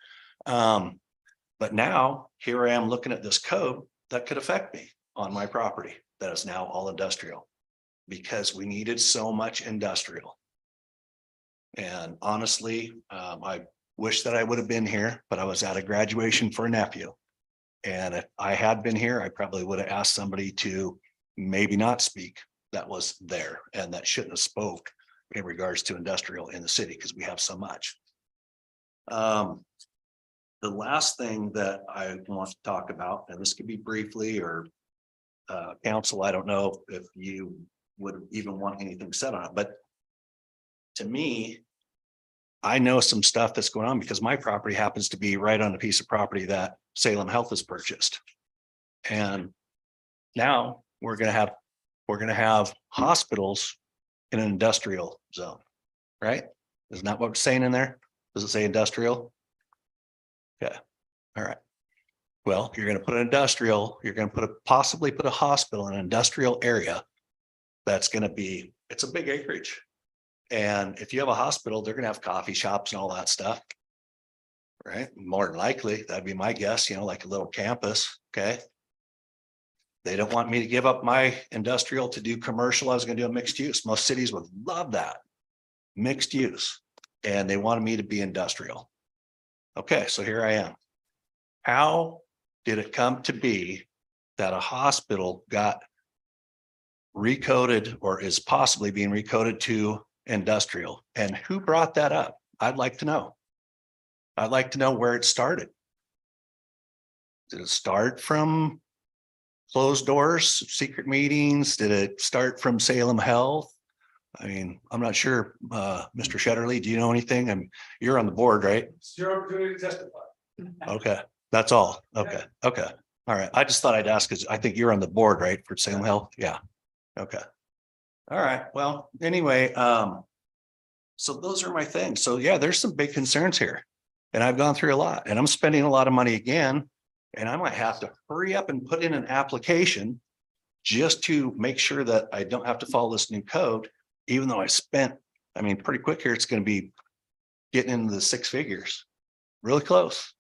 But now here I am looking at this code that could affect me on my property that is now all industrial because we needed so much industrial. And honestly, I wish that I would have been here, but I was at a graduation for a nephew. And if I had been here, I probably would have asked somebody to maybe not speak that was there and that shouldn't have spoke in regards to industrial in the city because we have so much. The last thing that I want to talk about, and this could be briefly or council, I don't know if you would even want anything said on it, but to me, I know some stuff that's going on because my property happens to be right on a piece of property that Salem Health has purchased. And now we're going to have hospitals in an industrial zone, right? Isn't that what we're saying in there? Does it say industrial? Okay, all right. Well, you're going to put an industrial, you're going to possibly put a hospital in an industrial area. That's going to be, it's a big acreage. And if you have a hospital, they're going to have coffee shops and all that stuff. Right? More than likely, that'd be my guess, you know, like a little campus. Okay. They don't want me to give up my industrial to do commercial. I was going to do a mixed use. Most cities would love that. Mixed use. And they wanted me to be industrial. Okay, so here I am. How did it come to be that a hospital got recoded or is possibly being recoded to industrial? And who brought that up? I'd like to know. I'd like to know where it started. Did it start from closed doors, secret meetings? Did it start from Salem Health? I mean, I'm not sure, Mr. Shetterly, do you know anything? You're on the board, right? It's your opportunity to testify. Okay, that's all. Okay, okay. All right, I just thought I'd ask, because I think you're on the board, right, for Salem Health? Yeah. Okay. All right, well, anyway, so those are my things. So yeah, there's some big concerns here. And I've gone through a lot, and I'm spending a lot of money again. And I might have to hurry up and put in an application just to make sure that I don't have to follow this new code, even though I mean, pretty quick here, it's gonna be getting into the six figures, really close.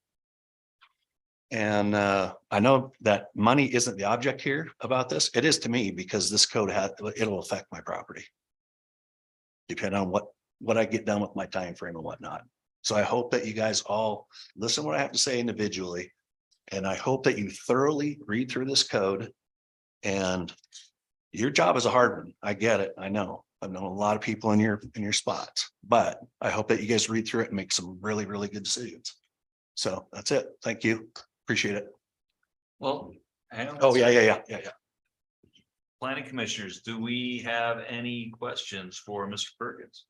And I know that money isn't the object here about this. It is to me, because this code it'll affect my property. Depending on what I get done with my time frame and whatnot. So I hope that you guys all listen to what I have to say individually. And I hope that you thoroughly read through this code. And your job is a hard one. I get it. I know. I've known a lot of people in your spots, but I hope that you guys read through it and make some really, really good decisions. So that's it. Thank you. Appreciate it. Well, hang on. Oh, yeah. Planning commissioners, do we have any questions for Mr. Perkins?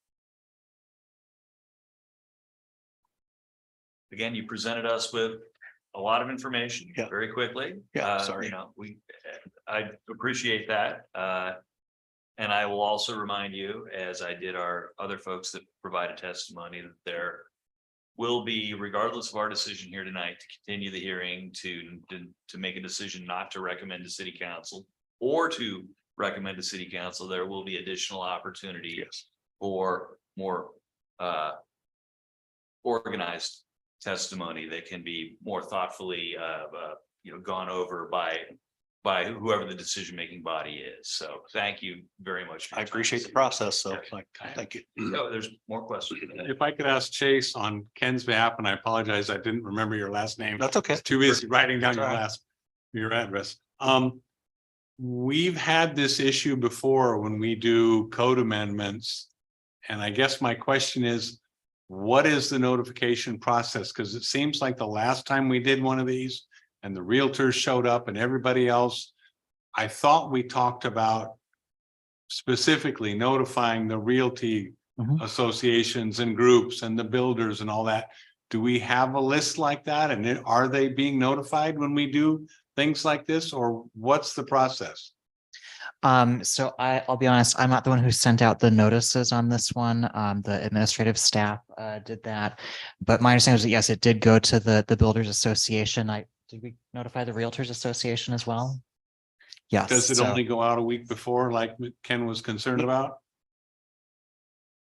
Again, you presented us with a lot of information Yeah. very quickly. Yeah, sorry. You know, I appreciate that. And I will also remind you, as I did our other folks that provided testimony, that there will be, regardless of our decision here tonight, to continue the hearing, to make a decision not to recommend to city council or to recommend to city council, there will be additional opportunity Yes. for more organized testimony that can be more thoughtfully gone over by whoever the decision-making body is. So thank you very much. for I your time. appreciate the process. So thank you. No, there's more questions. If I could ask Chase on Ken's behalf, and I apologize, I didn't remember your last name. That's okay. I was too busy writing down That's your address. We've had this issue before when we do code amendments. And I guess my question is, what is the notification process? Because it seems like the last time we did one of these and the realtors showed up and everybody else, I thought we talked about specifically notifying the realty associations and groups and the builders and all that. Do we have a list like that? And are they being notified when we do things like this, or what's the process? So I'll be honest, I'm not the one who sent out the notices on this one. The administrative staff did that. But my understanding was that, yes, it did go to the Builders Association. Did we notify the Realtors Association as well? Yes. Does it so- only go out a week before, like Ken was concerned about?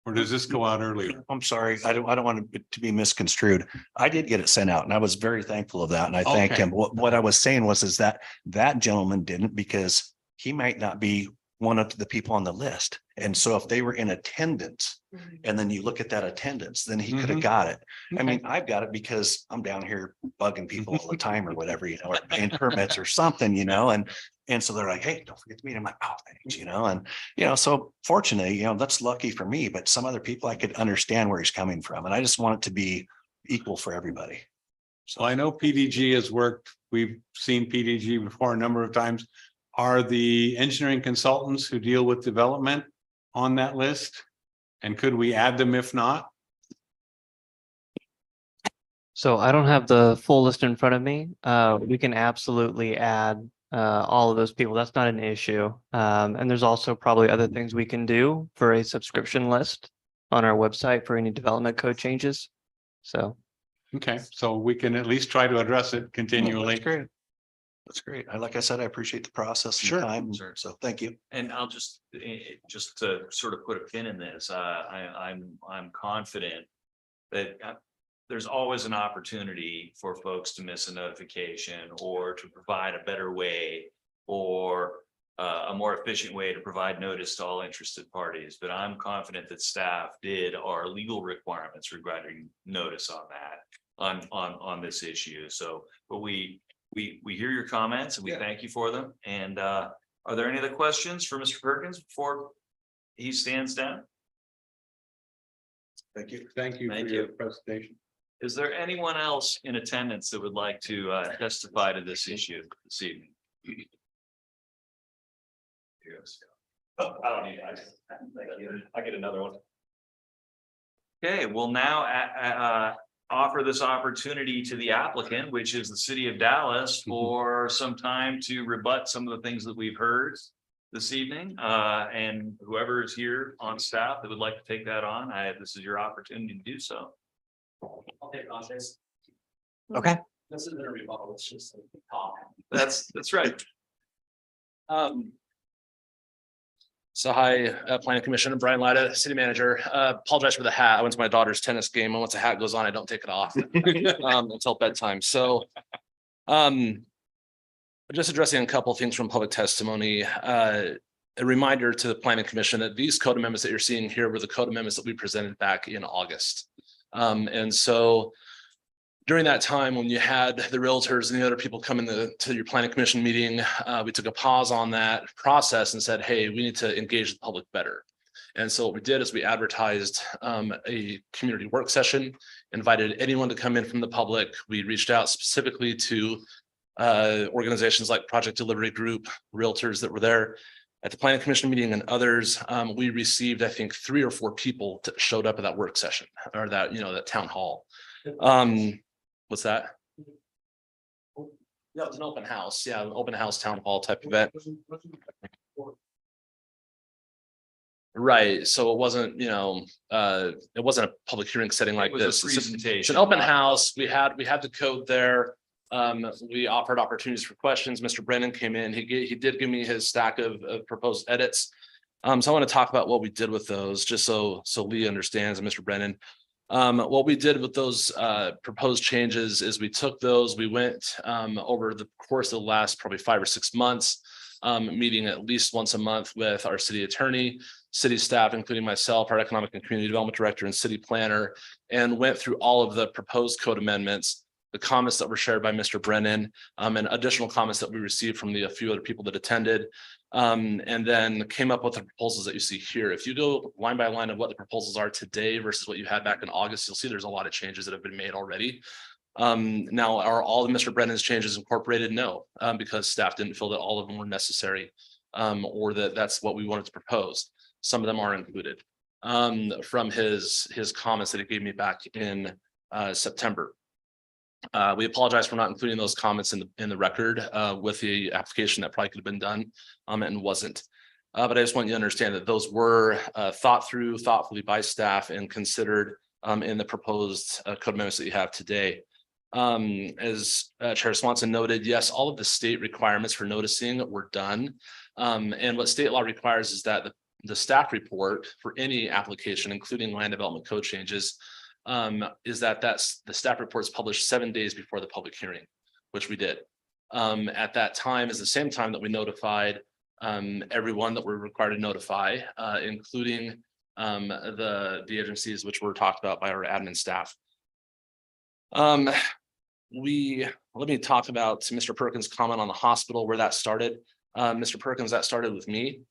Or does this go out earlier? I'm sorry. I don't want it to be misconstrued. I did get it sent out and I was very thankful of that. And I thank Okay. him. What I was saying is that gentleman didn't, because he might not be one of the people on the list. And so if they were in attendance and then you look at that attendance, then he could have got it. I mean, I've got it because I'm down here bugging people all the time or whatever, or paying permits or something, and so they're like, hey, don't forget to meet him. I'm like, oh, thanks, and so fortunately, that's lucky for me, but some other people I could understand where he's coming from. And I just want it to be equal for everybody. So I know PDG has worked. We've seen PDG before a number of times. Are the engineering consultants who deal with development on that list? And could we add them if not? So I don't have the full list in front of me. We can absolutely add all of those people. That's not an issue. And there's also probably other things we can do for a subscription list on our website for any development code changes. So. Okay, so we can at least try to address it continually. That's great. That's great. Like I said, I appreciate the process and the time. Sure. So thank you. And I'll just to sort of put a pin in this, I'm confident that there's always an opportunity for folks to miss a notification or to provide a better way or a more efficient way to provide notice to all interested parties. But I'm confident that staff did our legal requirements regarding notice on that, on this issue. So, but we hear your comments and we thank you for them. And are there any other questions for Mr. Perkins before he stands down? Thank you. Thank you for Thank your you. presentation. Is there anyone else in attendance that would like to testify to this issue this evening? Yes. Oh, I don't need it. I get another one. Okay, well now offer this opportunity to the applicant, which is the city of Dallas, for some time to rebut some of the things that we've heard this evening. And whoever is here on staff that would like to take that on, this is your opportunity to do so. I'll take on this. Okay. This isn't a rebuttal, it's just a talk. That's right. So hi, Planning Commission, Brian Lyda, City Manager. Apologize for the hat. I went to my daughter's tennis game, and once the hat goes on, I don't take it off until bedtime. So just addressing a couple of things from public testimony. A reminder to the Planning Commission that these code amendments that you're seeing here were the code amendments that we presented back in August. And so during that time, when you had the realtors and the other people come to your planning commission meeting, we took a pause on that process and said, hey, we need to engage the public better. And so what we did is we advertised a community work session, invited anyone to come in from the public. We reached out specifically to organizations like Project Delivery Group, realtors that were there at the planning commission meeting and others. We received, I think, 3 or 4 people that showed up at that work session or that, that town hall. What's that? Yeah, it was an open house. Yeah, an open house town hall type event. Right. So it wasn't, it wasn't a public hearing setting like this. It's an open house. We had the code there. We offered opportunities for questions. Mr. Brennan came in. He did give me his stack of proposed edits. So I want to talk about what we did with those, just so Lee understands, and Mr. Brennan. What we did with those proposed changes is we took those, we went over the course of the last probably 5 or 6 months, meeting at least once a month with our city attorney, city staff, including myself, our economic and community development director and city planner, and went through all of the proposed code amendments, the comments that were shared by Mr. Brennan, and additional comments that we received from a few other people that attended. And then came up with the proposals that you see here. If you go line by line of what the proposals are today versus what you had back in August, you'll see there's a lot of changes that have been made already. Now, are all of Mr. Brennan's changes incorporated? No, because staff didn't feel that all of them were necessary, or that that's what we wanted to propose. Some of them are included from his comments that he gave me back in September. We apologize for not including those comments in the record with the application that probably could have been done and wasn't. But I just want you to understand that those were thought through thoughtfully by staff and considered in the proposed code amendments that you have today. As Chair Swanson noted, yes, all of the state requirements for noticing were done. And what state law requires is that the staff report for any application, including land development code changes, is that's the staff reports published 7 days before the public hearing, which we did. At that time is the same time that we notified everyone that we're required to notify, including the agencies which were talked about by our admin staff. Let me talk about Mr. Perkins' comment on the hospital, where that started. Mr. Perkins, that started with me.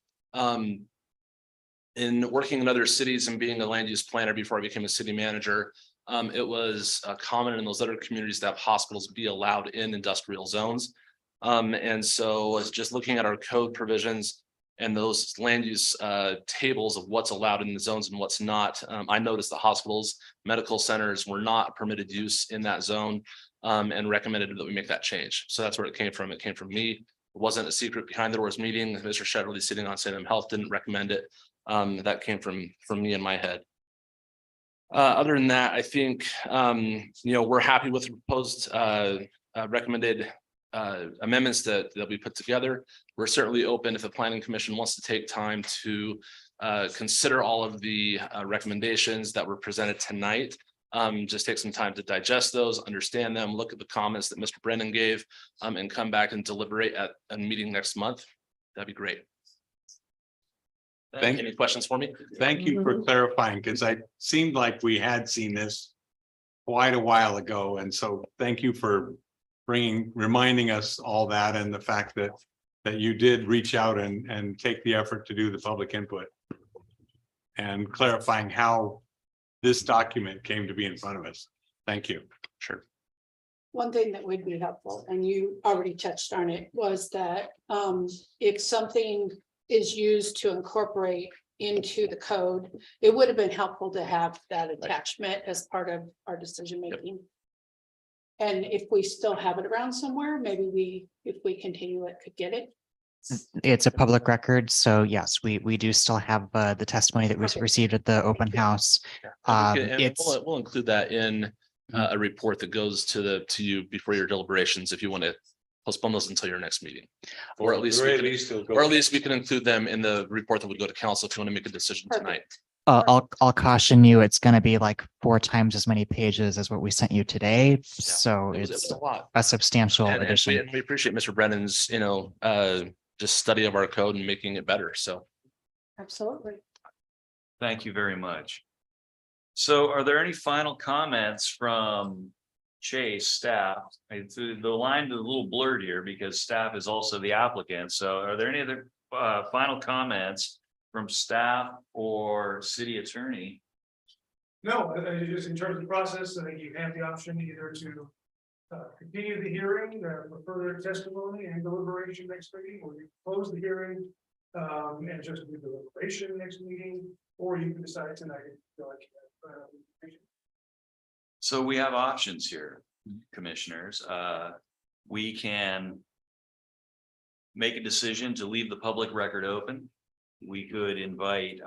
In working in other cities and being a land use planner before I became a city manager, it was common in those other communities to have hospitals be allowed in industrial zones. And so as just looking at our code provisions and those land use tables of what's allowed in the zones and what's not, I noticed that hospitals, medical centers were not permitted use in that zone, and recommended that we make that change. So that's where it came from. It came from me. It wasn't a secret behind the doors meeting. Mr. Shetterly sitting on Salem Health didn't recommend it. That came from me in my head. Other than that, I think, we're happy with the proposed recommended amendments that we put together. We're certainly open if the planning commission wants to take time to consider all of the recommendations that were presented tonight. Just take some time to digest those, understand them, look at the comments that Mr. Brennan gave, and come back and deliberate at a meeting next month. That'd be great. Any questions for me? Thank you for clarifying, because I seemed like we had seen this quite a while ago. And so thank you for reminding us all that, and the fact that you did reach out and take the effort to do the public input and clarifying how this document came to be in front of us. Thank you. Sure. One thing that would be helpful, and you already touched on it, was that if something is used to incorporate into the code, it would have been helpful to have that attachment as part of our decision making. And if we still have it around somewhere, maybe we, if we continue it, could get it. It's a public record, so yes, we do still have the testimony that was Okay. received at the open house. And It's, we'll include that in a report that goes to you before your deliberations, if you want to postpone those until your next meeting. Or at least, we can include them in the report that would go to council if you want to make a decision Perfect. tonight. I'll caution you, it's gonna be like 4 times as many pages as what we sent you today, so It was it's a lot. a substantial And addition. we appreciate Mr. Brennan's, just study of our code and making it better. So Absolutely. Thank you very much. So are there any final comments from Chase staff? The line is a little blurred here because staff is also the applicant. So are there any other final comments from staff or city attorney? No, just in terms of the process, I think you have the option either to continue the hearing for further testimony and deliberation next meeting, or you close the hearing and just do deliberation next meeting, or you can decide tonight. if you feel like you have, So we have options here, commissioners. We can make a decision to leave the public record open. We could invite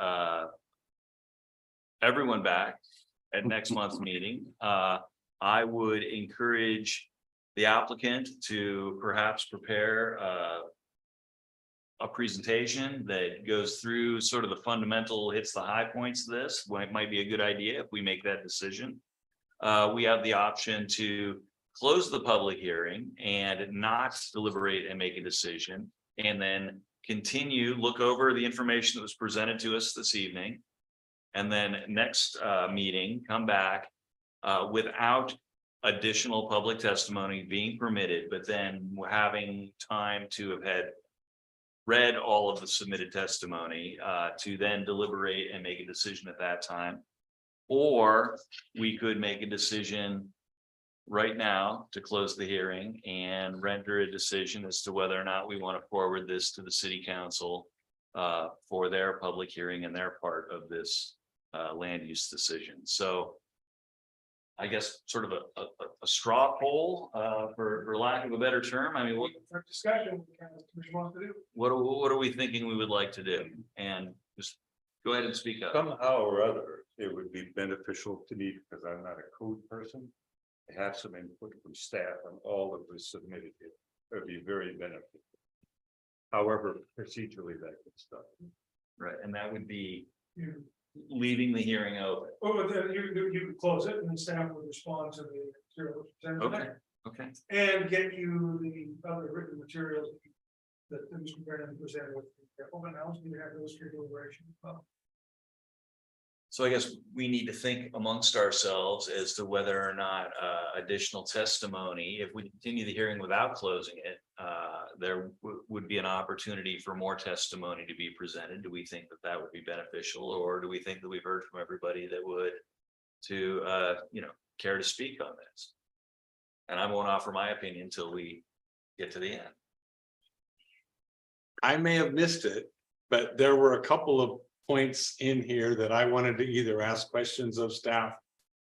everyone back at next month's meeting. I would encourage the applicant to perhaps prepare a presentation that goes through sort of the fundamental, hits the high points of this. Might be a good idea if we make that decision. We have the option to close the public hearing and not deliberate and make a decision, and then continue, look over the information that was presented to us this evening. And then next meeting, come back without additional public testimony being permitted, but then having time to have had read all of the submitted testimony to then deliberate and make a decision at that time. Or we could make a decision right now to close the hearing and render a decision as to whether or not we want to forward this to the city council for their public hearing and their part of this land use decision. So I guess sort of a straw poll for lack of a better term. I mean, for discussion, what you want to do. what are we thinking we would like to do? And just go ahead and speak up. Somehow or other, it would be beneficial to me, because I'm not a code person, to have some input from staff on all that was submitted here. It would be very beneficial. However, procedurally that gets stuff. Right, and that would be You, leaving the hearing open. or you could close it and then staff would respond to the material presented Okay. tonight, Okay, and get you the other written materials that Mr. Brennan presented with the open house. You have those for deliberation. so I guess we need to think amongst ourselves as to whether or not additional testimony, if we continue the hearing without closing it, there would be an opportunity for more testimony to be presented. Do we think that that would be beneficial, or do we think that we've heard from everybody that would care to speak on this? And I won't offer my opinion until we get to the end. I may have missed it, but there were a couple of points in here that I wanted to either ask questions of staff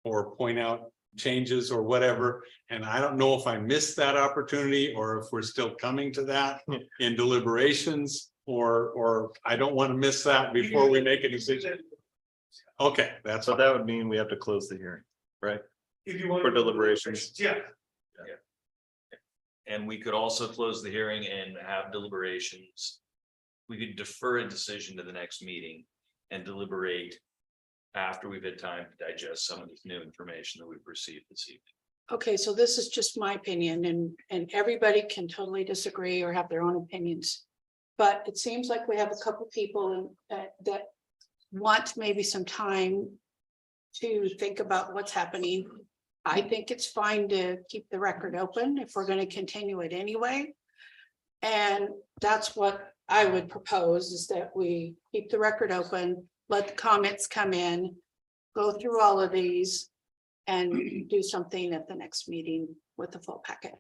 or point out changes or whatever. And I don't know if I missed that opportunity or if we're still coming to that in deliberations, or I don't want to miss that before we make a decision. Okay, that's So what that would mean we have to close the hearing, right? If you want. For deliberations. Yeah. And we could also close the hearing and have deliberations. We could defer a decision to the next meeting and deliberate after we've had time to digest some of this new information that we've received this evening. Okay, so this is just my opinion, and everybody can totally disagree or have their own opinions. But it seems like we have a couple people that want maybe some time to think about what's happening. I think it's fine to keep the record open if we're going to continue it anyway. And that's what I would propose, is that we keep the record open, let the comments come in, go through all of these, and do something at the next meeting with the full packet.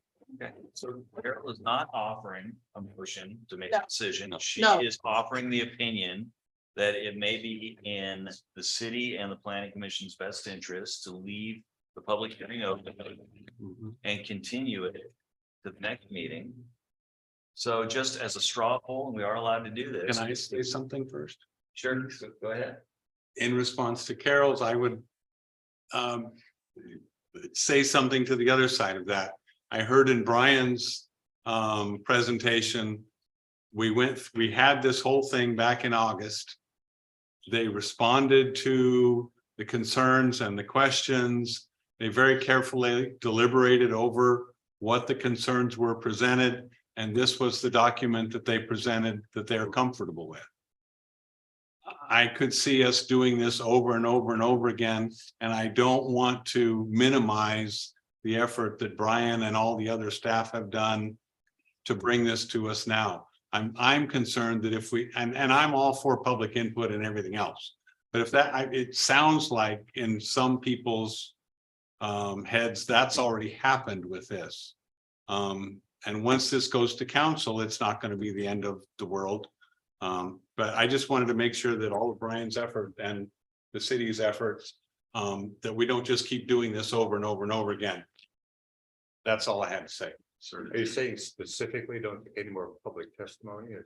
Okay, so Carol is not offering a motion to make a No. decision. She No. is offering the opinion that it may be in the city and the planning commission's best interest to leave the public hearing open and continue it to the next meeting. So just as a straw poll, and we are allowed to do this. Can I say something first? Sure, go ahead. In response to Carol's, I would say something to the other side of that. I heard in Brian's presentation, we had this whole thing back in August. They responded to the concerns and the questions. They very carefully deliberated over what the concerns were presented, and this was the document that they presented that they're comfortable with. I could see us doing this over and over and over again, and I don't want to minimize the effort that Brian and all the other staff have done to bring this to us now. I'm concerned that if we, and I'm all for public input and everything else, but if that, it sounds like in some people's heads, that's already happened with this. And once this goes to council, it's not going to be the end of the world. But I just wanted to make sure that all of Brian's effort and the city's efforts, that we don't just keep doing this over and over and over again. That's all I had to say. Are you saying specifically don't get any more public testimony? Is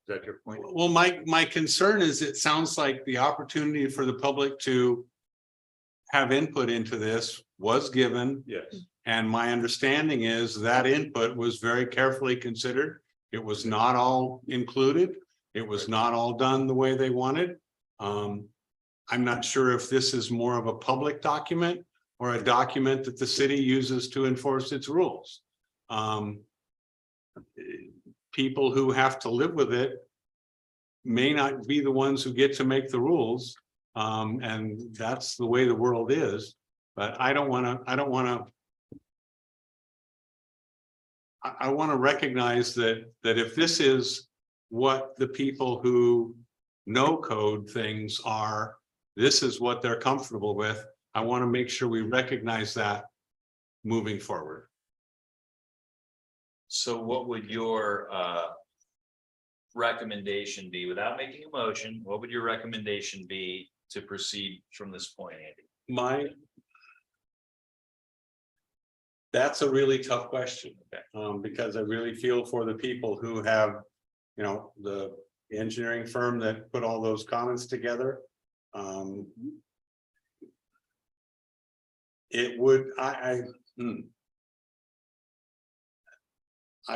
that your point? Well, my concern is it sounds like the opportunity for the public to have input into this was given. Yes. And my understanding is that input was very carefully considered. It was not all included. It was not all done the way they wanted. I'm not sure if this is more of a public document or a document that the city uses to enforce its rules. People who have to live with it may not be the ones who get to make the rules. And that's the way the world is. But I want to recognize that if this is what the people who know code things are, this is what they're comfortable with. I want to make sure we recognize that moving forward. So what would your recommendation be without making a motion? What would your recommendation be to proceed from this point, Andy? That's a really tough question, because I really feel for the people who have, you know, the engineering firm that put all those comments together. It would, I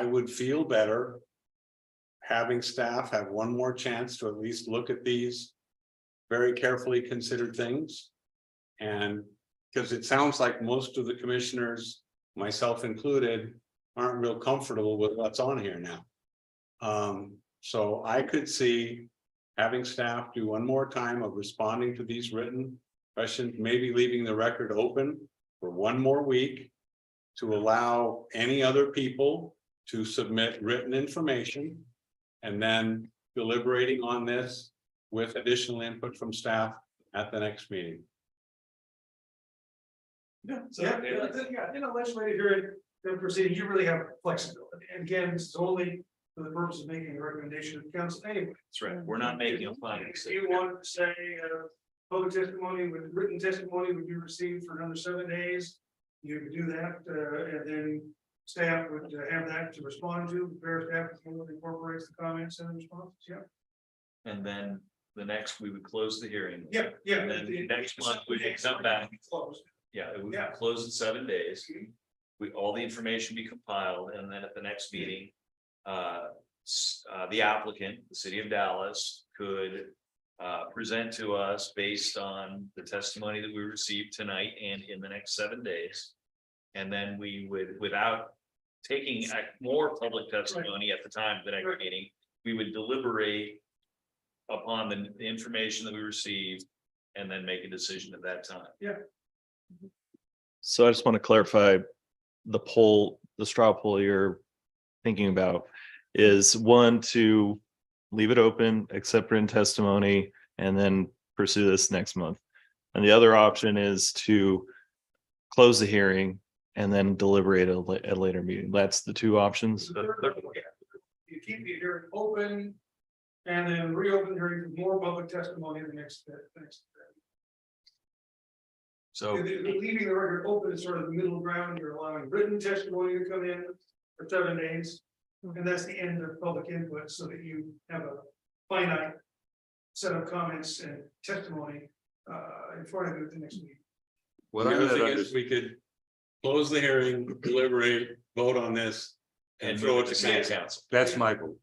would feel better having staff have one more chance to at least look at these very carefully considered things. And because it sounds like most of the commissioners, myself included, aren't real comfortable with what's on here now. So I could see having staff do one more time of responding to these written questions, maybe leaving the record open for one more week to allow any other people to submit written information, and then deliberating on this with additional input from staff at the next meeting. Yeah, in a legislative hearing, the proceeding, you really have flexibility. And again, this is only for the purpose of making a recommendation to the council anyway. That's right. We're not making a finding. If you want to say, public testimony with written testimony would be received for another 7 days, you could do that, and then staff would have that to respond to, prepare staff incorporates the comments and responses, yeah. And then the next, we would close the hearing. Yeah. And then next month we would come back. Closed. Yeah, it would close in 7 days. All the information be compiled, and then at the next meeting, the applicant, the city of Dallas, could present to us based on the testimony that we received tonight and in the next 7 days. And then we would, without taking more public testimony at the time of the next meeting, we would deliberate upon the information that we received and then make a decision at that time. Yeah. So I just want to clarify the poll, the straw poll you're thinking about is one to leave it open, accept written testimony, and then pursue this next month. And the other option is to close the hearing and then deliberate at a later meeting. That's the two options. You keep the hearing open And then reopen the hearing for more public testimony the next. So, Leaving the record open is sort of the middle ground. You're allowing written testimony to come in for 7 days. And that's the end of public input, so that you have a finite set of comments and testimony in front of you at the next meeting. What The I other had thing under- is we could close the hearing, deliberate, vote on this. And throw it to city council. council. That's my vote.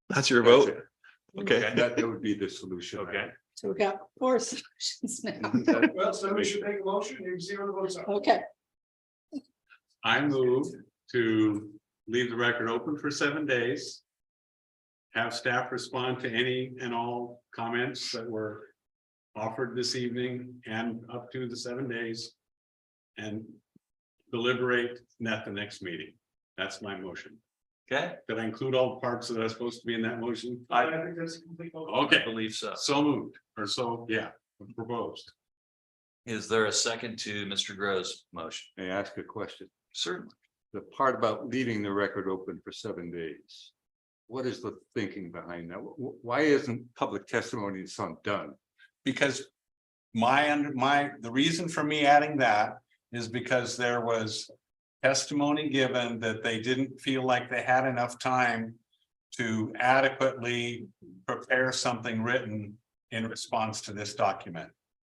That's your That's vote? it. Okay. That would be the solution. Okay. So we got 4 solutions now. Well, somebody should make a motion. You can see what the votes are. Okay, I move to leave the record open for 7 days. Have staff respond to any and all comments that were offered this evening and up to the 7 days. And deliberate at the next meeting. That's my motion. Okay, Did I include all the parts that are supposed to be in that motion? I think that's a complete vote. I Okay, believe so. so moved, or so, yeah, proposed. Is there a second to Mr. Grove's motion? May I ask a question? Certainly. The part about leaving the record open for 7 days. What is the thinking behind that? Why isn't public testimony and some done? Because the reason for me adding that is because there was testimony given that they didn't feel like they had enough time to adequately prepare something written in response to this document.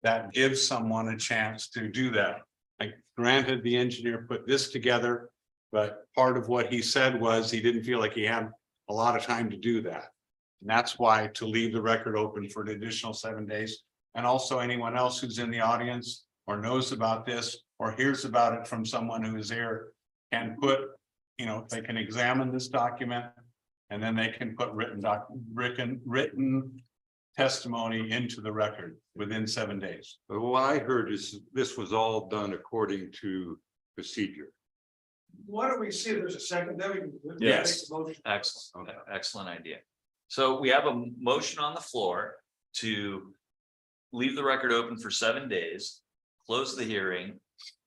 That gives someone a chance to do that. Like, granted, the engineer put this together, but part of what he said was he didn't feel like he had a lot of time to do that. And that's why to leave the record open for an additional 7 days. And also anyone else who's in the audience or knows about this or hears about it from someone who is here can put, they can examine this document and then they can put written testimony into the record within 7 days. But what I heard is this was all done according to procedure. Why don't we see if there's a second? Then we can. Yes. make the motion. Excellent, excellent idea. So we have a motion on the floor to leave the record open for 7 days, close the hearing,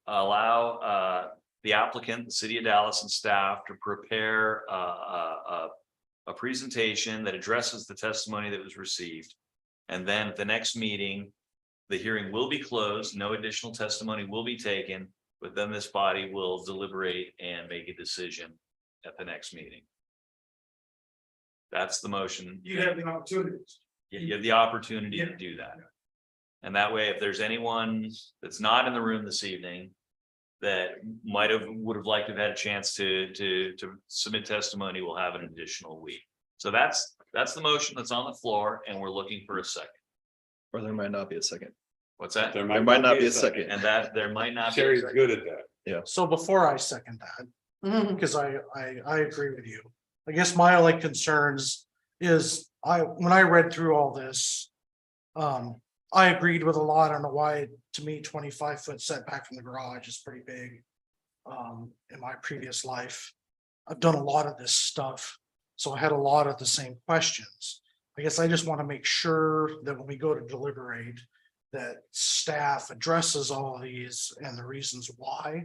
allow the applicant, the city of Dallas and staff to prepare a presentation that addresses the testimony that was received. And then at the next meeting, the hearing will be closed, no additional testimony will be taken, but then this body will deliberate and make a decision at the next meeting. That's the motion. You have the opportunities. You have the opportunity to do that. And that way, if there's anyone that's not in the room this evening that would have liked to have had a chance to submit testimony, we'll have an additional week. So that's the motion that's on the floor, and we're looking for a second. Or there might not be a second. What's that? There might not be a second. And that there might not be. a Sherry's second. good at that. So before I second that, because I agree with you. I guess my only concerns is when I read through all this. I agreed with a lot. I don't know why, to me, 25-foot setback from the garage is pretty big. In my previous life, I've done a lot of this stuff, so I had a lot of the same questions. I guess I just want to make sure that when we go to deliberate, that staff addresses all of these and the reasons why.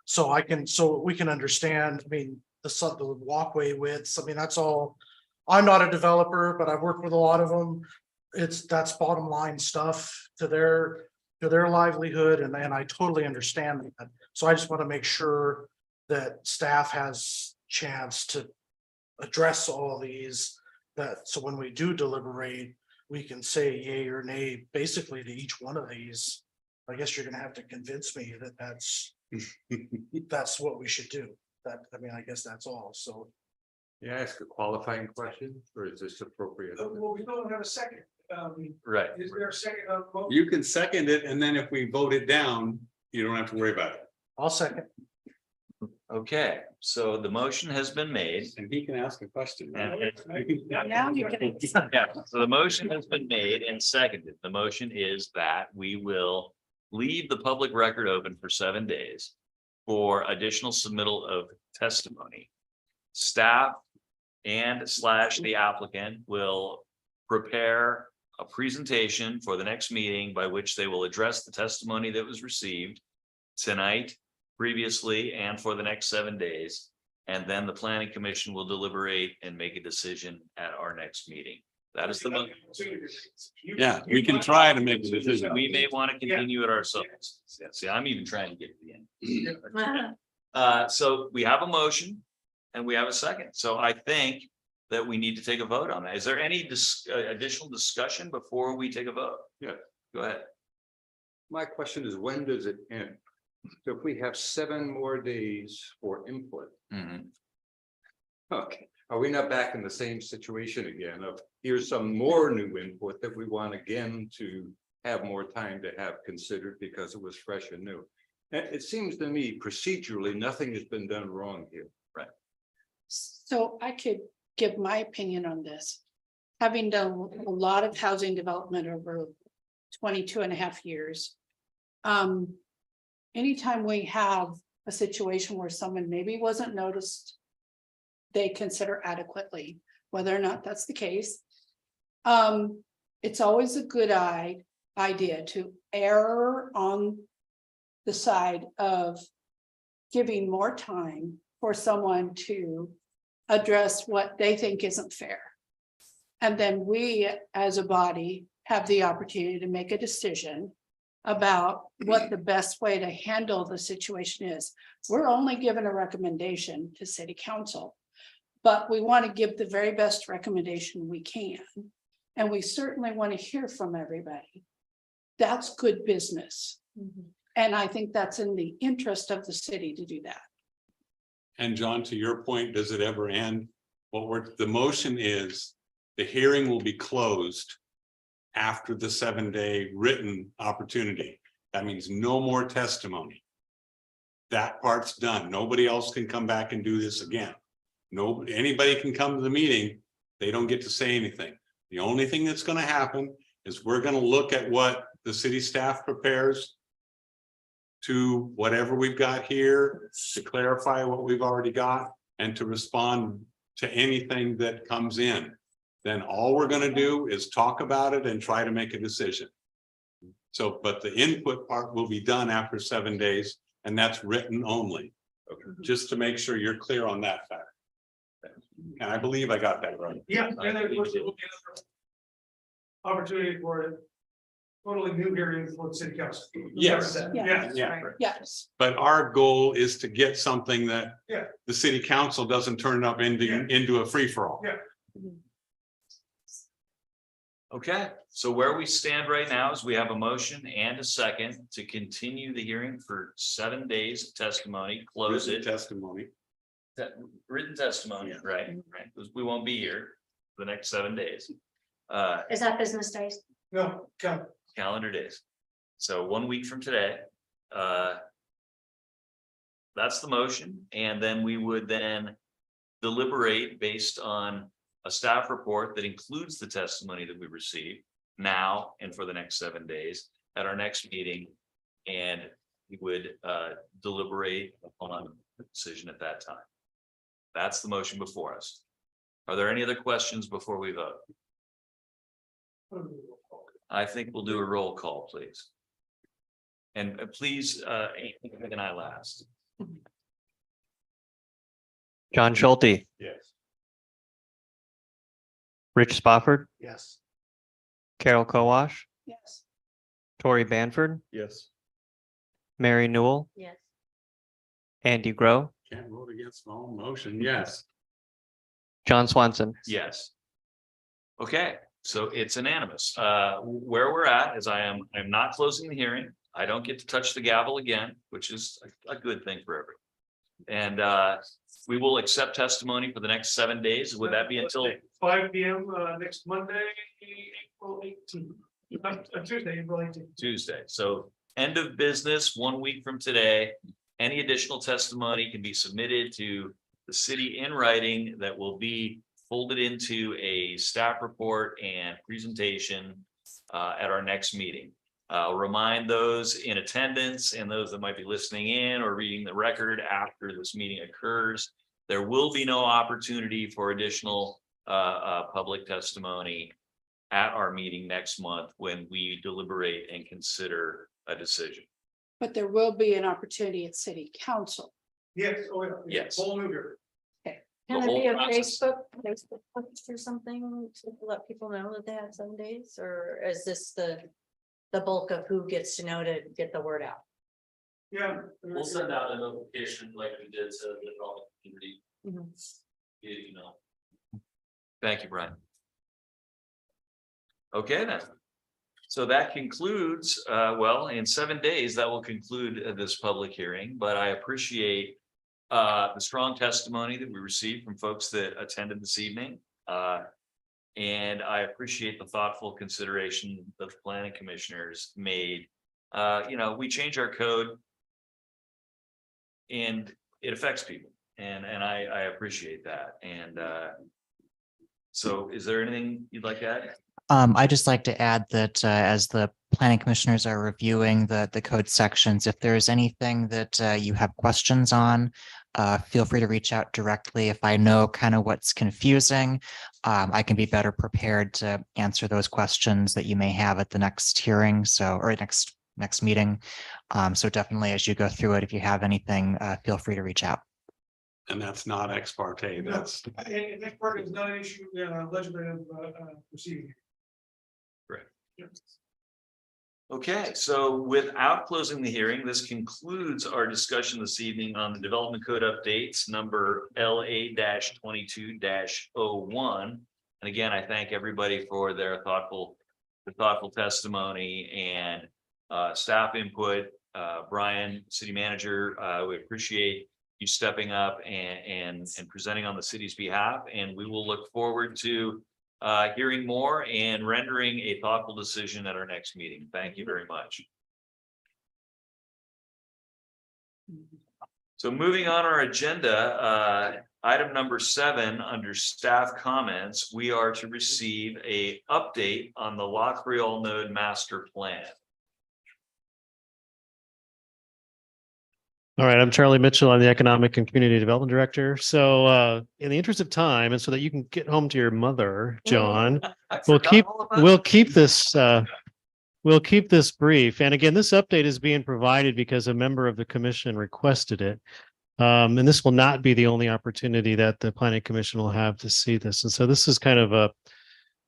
So we can understand, I mean, the walkway widths, I mean, that's all. I'm not a developer, but I've worked with a lot of them. That's bottom line stuff to their livelihood, and I totally understand that. So I just want to make sure that staff has chance to address all these, so when we do deliberate, we can say yay or nay basically to each one of these. I guess you're gonna have to convince me that that's what we should do. I guess that's all. So May I ask a qualifying question, or is this appropriate? Well, we don't have a second. Right. Is there a second? Vote? You can second it, and then if we vote it down, you don't have to worry about it. I'll second. Okay, so the motion has been made. And he can ask a question. Now you can. Yeah, so the motion has been made and seconded. The motion is that we will leave the public record open for 7 days for additional submittal of testimony. Staff and / the applicant will prepare a presentation for the next meeting by which they will address the testimony that was received tonight, previously, and for the next 7 days. And then the planning commission will deliberate and make a decision at our next meeting. That is the mo- Yeah, we can try to make a decision. We may want to continue it ourselves. Yeah, see, I'm even trying to get to the end. So we have a motion and we have a second. So I think that we need to take a vote on that. Is there any additional discussion before we take a vote? Yeah. Go ahead. My question is, when does it end? So if we have 7 more days for input, okay, are we not back in the same situation again of here's some more new input that we want again to have more time to have considered because it was fresh and new? And it seems to me procedurally, nothing has been done wrong here. Right. So I could give my opinion on this. Having done a lot of housing development over 22 and a half years. Anytime we have a situation where someone maybe wasn't noticed, they consider adequately, whether or not that's the case. It's always a good idea to err on the side of giving more time for someone to address what they think isn't fair. And then we, as a body, have the opportunity to make a decision about what the best way to handle the situation is. We're only given a recommendation to city council, but we want to give the very best recommendation we can. And we certainly want to hear from everybody. That's good business. And I think that's in the interest of the city to do that. And John, to your point, does it ever end? The motion is, the hearing will be closed after the 7-day written opportunity. That means no more testimony. That part's done. Nobody else can come back and do this again. Anybody can come to the meeting. They don't get to say anything. The only thing that's going to happen is we're going to look at what the city staff prepares to whatever we've got here, to clarify what we've already got, and to respond to anything that comes in. Then all we're going to do is talk about it and try to make a decision. So, but the input part will be done after 7 days, and that's written only. Okay. Just to make sure you're clear on that fact. And I believe I got that right. Yeah, and then we'll get another opportunity for a totally new hearing for the city council. Yes. Yeah. Yes. But our goal is to get something that Yeah. the city council doesn't turn up into a free-for-all. Yeah. Okay, so where we stand right now is we have a motion and a second to continue the hearing for 7 days of testimony, close it. Testimony. Written testimony, right, because we won't be here for the next 7 days. Is that business days? No, come. Calendar days. So 1 week from today. That's the motion, and then we would then deliberate based on a staff report that includes the testimony that we receive now and for the next 7 days at our next meeting. And we would deliberate on the decision at that time. That's the motion before us. Are there any other questions before we vote? I think we'll do a roll call, please. And please, Amy and I last. John Schulte, Yes. Rich Spofford, Yes. Carol Kowash, Yes. Tori Banford, Yes. Mary Newell, Yes. Andy Grow, Can't vote against my own motion. Yes. John Swanson. Yes. Okay, so it's unanimous. Where we're at is I'm not closing the hearing. I don't get to touch the gavel again, which is a good thing for everyone. And we will accept testimony for the next 7 days. Would that be until 5 p.m. Next Monday, April 18th. Tuesday, April 18th. Tuesday? So end of business 1 week from today. Any additional testimony can be submitted to the city in writing that will be folded into a staff report and presentation at our next meeting. I'll remind those in attendance and those that might be listening in or reading the record after this meeting occurs. There will be no opportunity for additional public testimony at our meeting next month when we deliberate and consider a decision. But there will be an opportunity at city council. Yes, oh yeah. Yes. Whole new hearing. Can The it be whole a process. Facebook post or something to let people know that they have 7 days, or is this the bulk of who gets to know to get the word out? Yeah. We'll send out a notification like we did to the development community, you know. Thank you, Brian. Okay, then. So that concludes, well, in 7 days, that will conclude this public hearing, but I appreciate the strong testimony that we received from folks that attended this evening. And I appreciate the thoughtful consideration that the planning commissioners made. We change our code and it affects people, and I appreciate that. And so is there anything you'd like to add? I'd just like to add that as the planning commissioners are reviewing the code sections, if there's anything that you have questions on, feel free to reach out directly. If I know kind of what's confusing, I can be better prepared to answer those questions that you may have at the next hearing. Or next meeting. So definitely as you go through it, if you have anything, feel free to reach out. And that's not ex parte, that's. And that part is not an issue in a legislative proceeding. Correct. Okay, so without closing the hearing, this concludes our discussion this evening on the development code updates number LA-22-01. And again, I thank everybody for their thoughtful testimony and staff input. Brian, city manager, we appreciate you stepping up and presenting on the city's behalf. And we will look forward to hearing more and rendering a thoughtful decision at our next meeting. Thank you very much. So moving on our agenda, item number 7 under staff comments, we are to receive a update on the La Creole Node Master Plan. All right, I'm Charlie Mitchell. I'm the Economic and Community Development Director. So in the interest of time, and so that you can get home to your mother, John, we'll keep this brief. And again, this update is being provided because a member of the commission requested it. And this will not be the only opportunity that the Planning Commission will have to see this. And so this is kind of a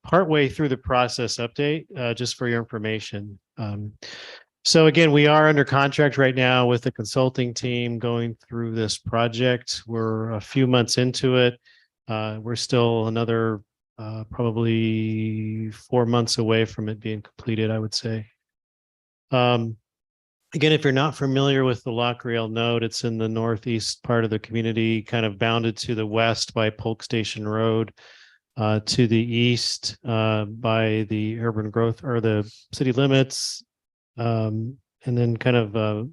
partway through the process update, just for your information. So again, we are under contract right now with the consulting team going through this project. We're a few months into it. We're still another probably 4 months away from it being completed, I would say. Again, if you're not familiar with the La Creole node, it's in the northeast part of the community, kind of bounded to the west by Polk Station Road, to the east by the urban growth or the city limits. And then kind of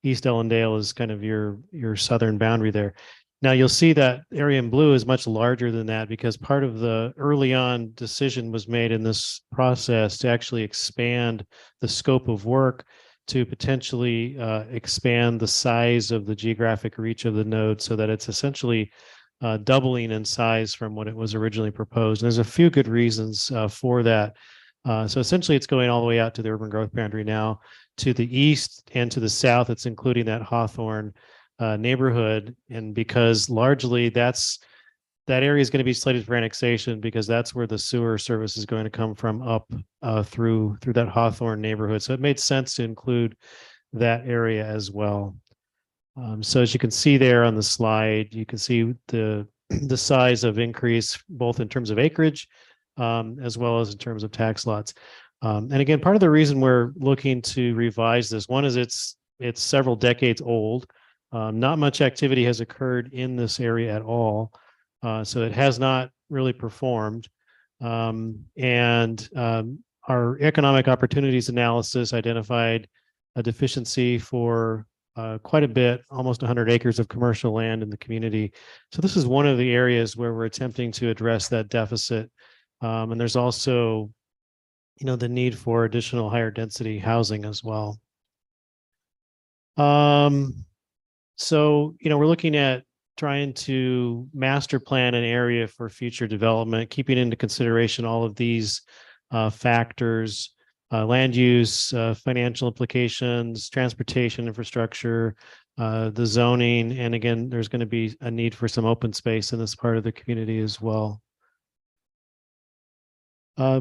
East Ellendale is kind of your southern boundary there. Now you'll see that area in blue is much larger than that because part of the early on decision was made in this process to actually expand the scope of work to potentially expand the size of the geographic reach of the node so that it's essentially doubling in size from what it was originally proposed. And there's a few good reasons for that. So essentially it's going all the way out to the urban growth boundary now. To the east and to the south, it's including that Hawthorne neighborhood. And because largely that area is going to be slated for annexation because that's where the sewer service is going to come from up through that Hawthorne neighborhood. So it made sense to include that area as well. So as you can see there on the slide, you can see the size of increase both in terms of acreage as well as in terms of tax lots. And again, part of the reason we're looking to revise this, one is it's several decades old. Not much activity has occurred in this area at all. So it has not really performed. Our economic opportunities analysis identified a deficiency for quite a bit, almost 100 acres of commercial land in the community. So this is one of the areas where we're attempting to address that deficit. And there's also, the need for additional higher density housing as well. So, we're looking at trying to master plan an area for future development, keeping into consideration all of these factors, land use, financial implications, transportation infrastructure, the zoning, and again, there's going to be a need for some open space in this part of the community as well.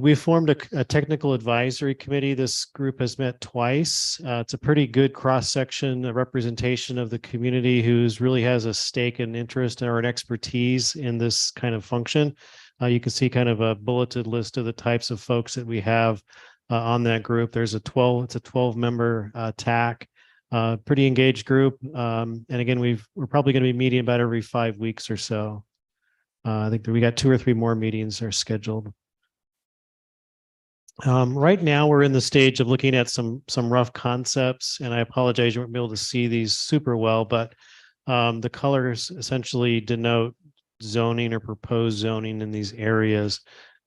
We formed a technical advisory committee. This group has met twice. It's a pretty good cross-section, a representation of the community who's really has a stake and interest or an expertise in this kind of function. You can see kind of a bulleted list of the types of folks that we have on that group. There's it's a 12-member TAC, pretty engaged group. And again, we're probably going to be meeting about every 5 weeks or so. I think that we got 2 or 3 more meetings are scheduled. Right now, we're in the stage of looking at some rough concepts, and I apologize you won't be able to see these super well, but the colors essentially denote zoning or proposed zoning in these areas.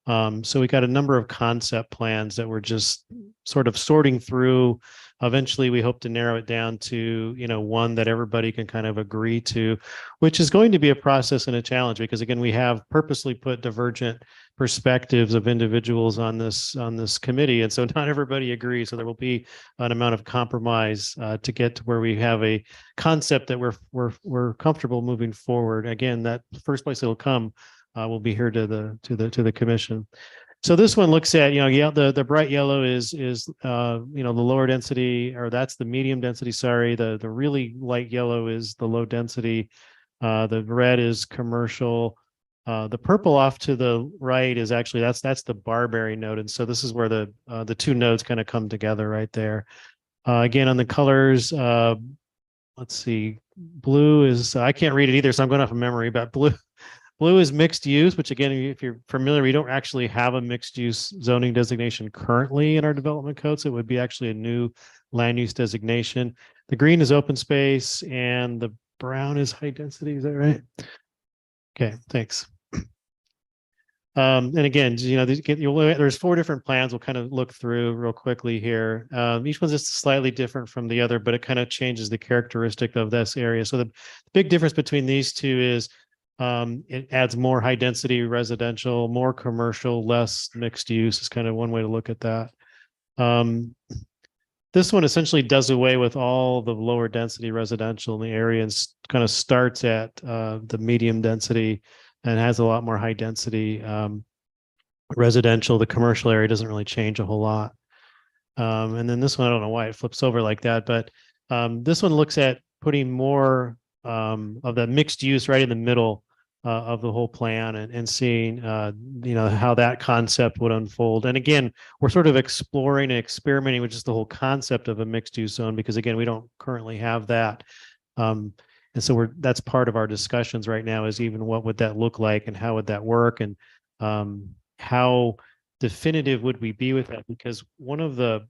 So we got a number of concept plans that we're just sort of sorting through. Eventually, we hope to narrow it down to, one that everybody can kind of agree to, which is going to be a process and a challenge because, again, we have purposely put divergent perspectives of individuals on this committee, and so not everybody agrees. So there will be an amount of compromise to get to where we have a concept that we're comfortable moving forward. Again, that first place it'll come will be here to the commission. So this one looks at, the bright yellow is the lower density, or that's the medium density. Sorry, the really light yellow is the low density. The red is commercial. The purple off to the right is actually that's the Barberry node, and so this is where the 2 nodes kind of come together right there. Again, on the colors, let's see, blue is I can't read it either, so I'm going off of memory. But blue is mixed use, which again, if you're familiar, we don't actually have a mixed use zoning designation currently in our development codes. It would be actually a new land use designation. The green is open space, and the brown is high density. Is that right? Okay, thanks. And again, there's 4 different plans we'll kind of look through real quickly here. Each one's just slightly different from the other, but it kind of changes the characteristic of this area. So the big difference between these 2 is it adds more high density residential, more commercial, less mixed use is kind of one way to look at that. This one essentially does away with all the lower density residential in the area and kind of starts at the medium density and has a lot more high density residential. The commercial area doesn't really change a whole lot. And then this one, I don't know why it flips over like that, but this one looks at putting more of that mixed use right in the middle of the whole plan and seeing, how that concept would unfold. And again, we're sort of exploring and experimenting with just the whole concept of a mixed use zone, because again, we don't currently have that. And so that's part of our discussions right now is even what would that look like and how would that work, and how definitive would we be with that? Because one of the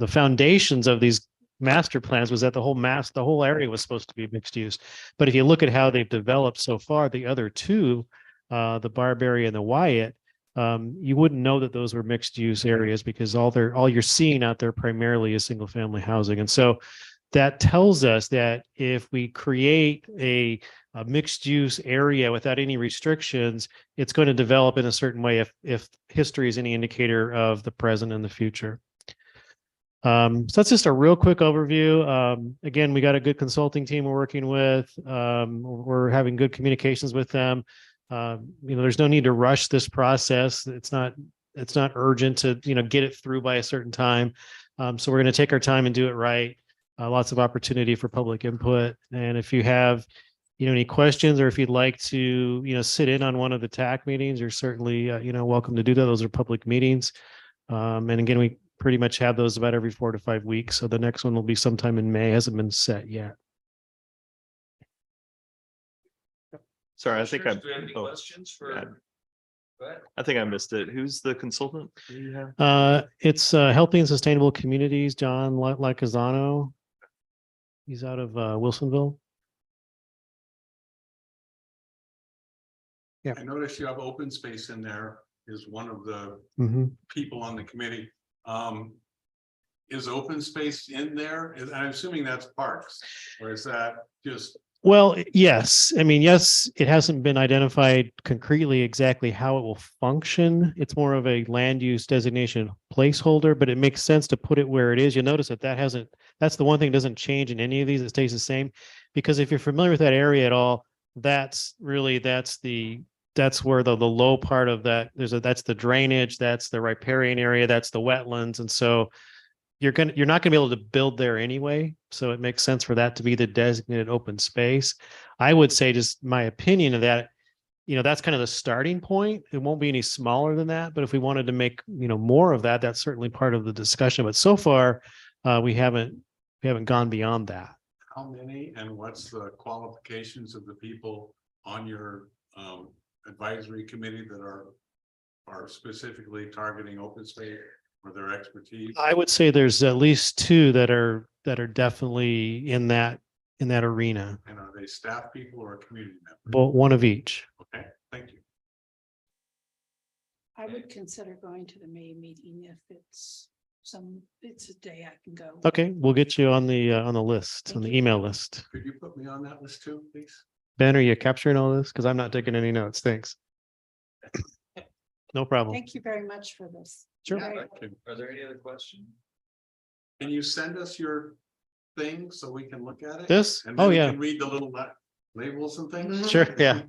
foundations of these master plans was that the whole area was supposed to be mixed use. But if you look at how they've developed so far, the other 2, the Barberry and the Wyatt, you wouldn't know that those were mixed use areas because all you're seeing out there primarily is single family housing. And so that tells us that if we create a mixed use area without any restrictions, it's going to develop in a certain way if history is any indicator of the present and the future. So that's just a real quick overview. Again, we got a good consulting team we're working with. We're having good communications with them. There's no need to rush this process. It's not urgent to, get it through by a certain time. So we're going to take our time and do it right. Lots of opportunity for public input. And if you have, any questions, or if you'd like to, sit in on one of the TAC meetings, you're certainly, welcome to do that. Those are public meetings. And again, we pretty much have those about every 4 to 5 weeks. So the next one will be sometime in May. Hasn't been set yet. Sorry, I think Do you have any questions for? yeah. Go ahead. I think I missed it. Who's the consultant that you have? It's Healthy and Sustainable Communities, John Lacazano. He's out of Wilsonville. I noticed you have open space in there is one of the people on the committee. Is open space in there? I'm assuming that's parks, or is that just Well, yes. I mean, yes, it hasn't been identified concretely exactly how it will function. It's more of a land use designation placeholder, but it makes sense to put it where it is. You'll notice that that's the one thing that doesn't change in any of these. It stays the same. Because if you're familiar with that area at all, that's where the low part of that, that's the drainage, that's the riparian area, that's the wetlands. And so you're not gonna be able to build there anyway. So it makes sense for that to be the designated open space. I would say, just my opinion of that, that's kind of the starting point. It won't be any smaller than that, but if we wanted to make, more of that, that's certainly part of the discussion. But so far, we haven't gone beyond that. How many and what's the qualifications of the people on your advisory committee that are specifically targeting open space or their expertise? I would say there's at least two that are definitely in that arena. And are they staff people or community members? But one of each. Okay, thank you. I would consider going to the May meeting if it's a day I can go. Okay, we'll get you on the list, on the email list. Could you put me on that list too, please? Ben, are you capturing all this? Because I'm not taking any notes. Thanks. No problem. Thank you very much for this. Sure. Very- Are there any other questions? Can you send us your thing so we can look at it? This? And Oh, then we yeah. can read the little labels and things? Sure, yeah.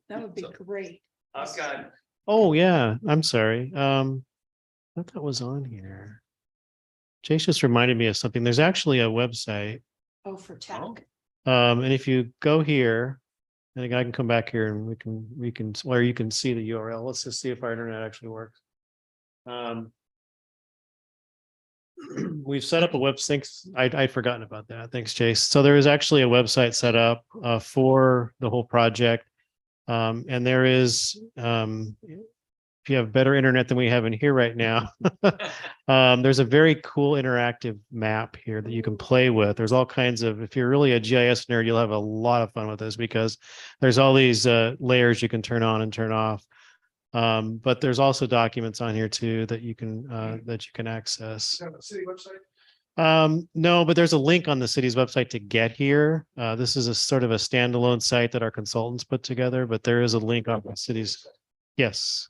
That would be great. I've got, Oh, yeah. I'm sorry. I thought that was on here. Chase just reminded me of something. There's actually a website. Oh, for tech. And if you go here, I think I can come back here and we can, where you can see the URL. Let's just see if our internet actually works. We've set up a website. I'd forgotten about that. Thanks, Chase. So there is actually a website set up for the whole project. And there is, if you have better internet than we have in here right now, there's a very cool interactive map here that you can play with. There's all kinds of, if you're really a GIS nerd, you'll have a lot of fun with this because there's all these layers you can turn on and turn off. But there's also documents on here too that you can access. Is that a city website? No, but there's a link on the city's website to get here. This is a sort of a standalone site that our consultants put together, but there is a link on the city's. Yes,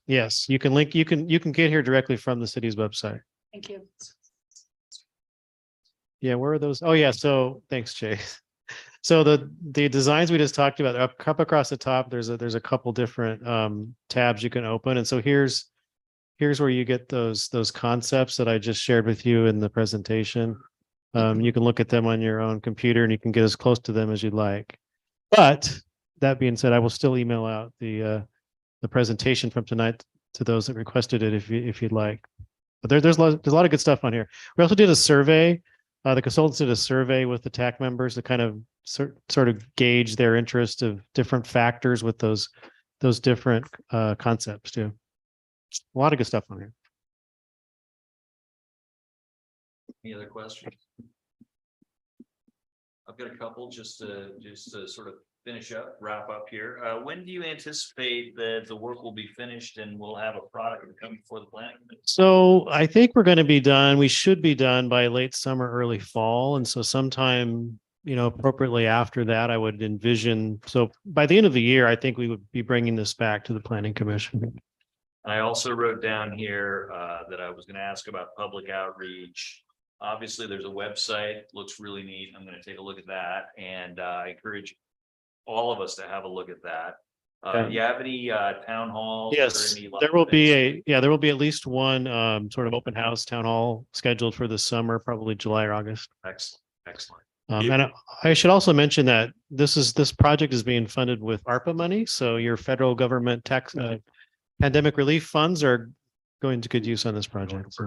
you can get here directly from the city's website. Thank you. Yeah, where are those? Oh, yeah. So thanks, Chase. So the designs we just talked about up across the top, there's a couple different tabs you can open. And so here's where you get those concepts that I just shared with you in the presentation. You can look at them on your own computer and you can get as close to them as you'd like. But that being said, I will still email out the presentation from tonight to those that requested it if you'd like. But there's a lot of good stuff on here. We also did a survey. The consultants did a survey with the TAC members to kind of sort of gauge their interest of different factors with those different concepts too. A lot of good stuff on here. any other questions? I've got a couple just to sort of finish up, wrap up here. When do you anticipate that the work will be finished and we'll have a product coming before the planning committee? So I think we're going to be done. We should be done by late summer, early fall. And so sometime, appropriately after that, I would envision. So by the end of the year, I think we would be bringing this back to the planning commission. I also wrote down here that I was going to ask about public outreach. Obviously, there's a website, looks really neat. I'm going to take a look at that, and I encourage all of us to have a look at that. Do you have any town halls? Yes, or any there will be there will be at least one sort of open house town hall scheduled for this summer, probably July or August. Excellent. And I should also mention that this project is being funded with ARPA money, so your federal government tax pandemic relief funds are going to good use on this project.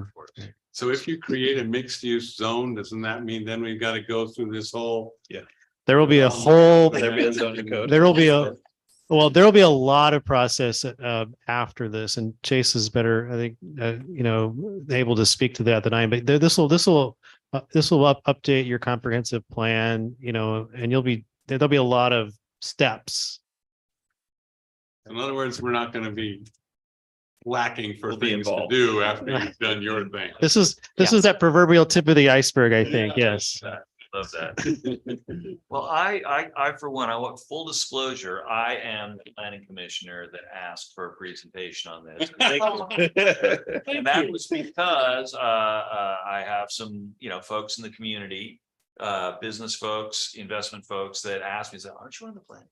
So if you create a mixed use zone, doesn't that mean then we've got to go through this whole? Yeah. There will be a whole, There'll be a zoning code. there will be a lot of process after this, and Chase is better, I think, able to speak to that than I am, but this will update your comprehensive plan, and there'll be a lot of steps. In other words, we're not going to be lacking for We'll be things to involved. do after you've done your thing. This is that proverbial tip of the iceberg, I think. Yes. Love that. Well, I, for one, I want full disclosure. I am the planning commissioner that asked for a presentation on this. And that was because, I have some, folks in the community, business folks, investment folks that asked me, said, aren't you on the plan?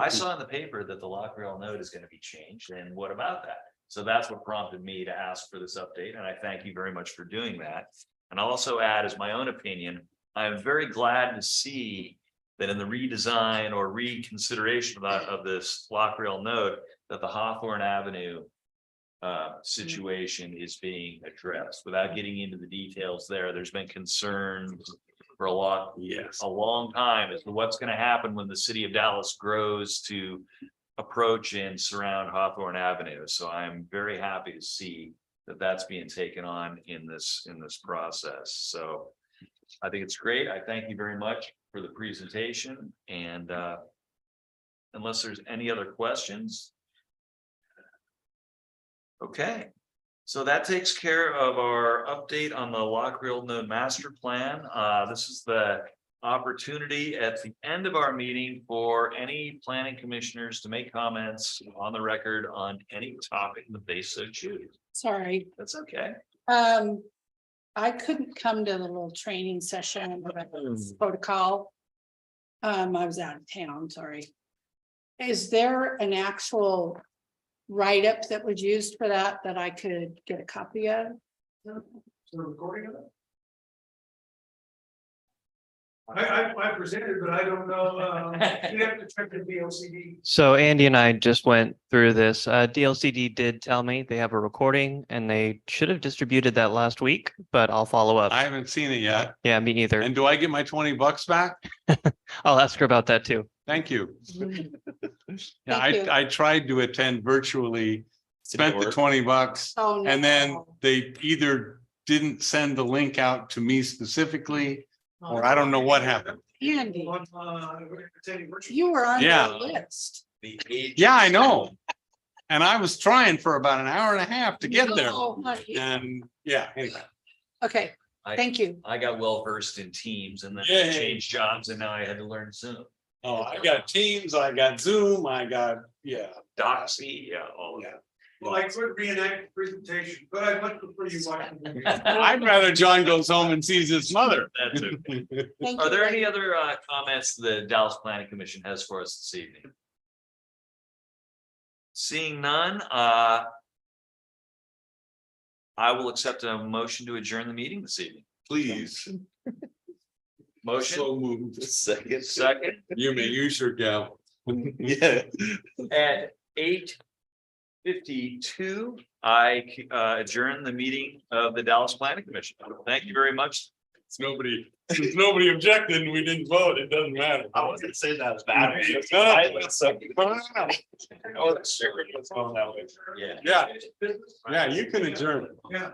I saw in the paper that the Lock Rail node is going to be changed. And what about that? So that's what prompted me to ask for this update. And I thank you very much for doing that. And I'll also add, as my own opinion, I'm very glad to see that in the redesign or reconsideration of this Lock Rail node, that the Hawthorne Avenue situation is being addressed. Without getting into the details there, there's been concerns for a long time as to what's going to happen when the city of Dallas grows to approach and surround Hawthorne Avenue. So I'm very happy to see that that's being taken on in this process. So I think it's great. I thank you very much for the presentation, and unless there's any other questions. Okay, so that takes care of our update on the Lock Rail Node Master Plan. This is the opportunity at the end of our meeting for any planning commissioners to make comments on the record on any topic that they so choose. Sorry. That's okay. I couldn't come to the little training session about protocol. I was out of town, sorry. Is there an actual write-up that was used for that I could get a copy of? So recording of it? I presented, but I don't know, you have to check the DLCD. So Andy and I just went through this. DLCD did tell me they have a recording and they should have distributed that last week, but I'll follow up. I haven't seen it yet. Yeah, me either. And do I get my $20 back? I'll ask her about that too. Thank you. Yeah, Thank you. I tried to attend virtually, spent the $20, Oh, no. and then they either didn't send the link out to me specifically, or I don't know what happened. Andy, you were on Yeah. the list. Yeah, I know. And I was trying for about an hour and a half to get there. Oh, honey. And yeah, anyway. Okay, thank you. I got well versed in Teams and then Yeah. changed jobs, and now I had to learn Zoom. Oh, I got Teams, I got Zoom, I got, Doxy, all of Yeah. that. Well, I could reenact the presentation, but I'd much prefer you watching. I'd rather John goes home and sees his mother. That's okay. Thank Are you. there any other comments the Dallas Planning Commission has for us this evening? Seeing none, I will accept a motion to adjourn the meeting this evening. Please. Motion, So moved. Second. second, You may use your gavel. Yeah. at 8:52, I adjourn the meeting of the Dallas Planning Commission. Thank you very much. Since nobody objected and we didn't vote, it doesn't matter. I wasn't gonna say that as bad. Oh, that's secret. Yeah, yeah, you can adjourn. Yeah.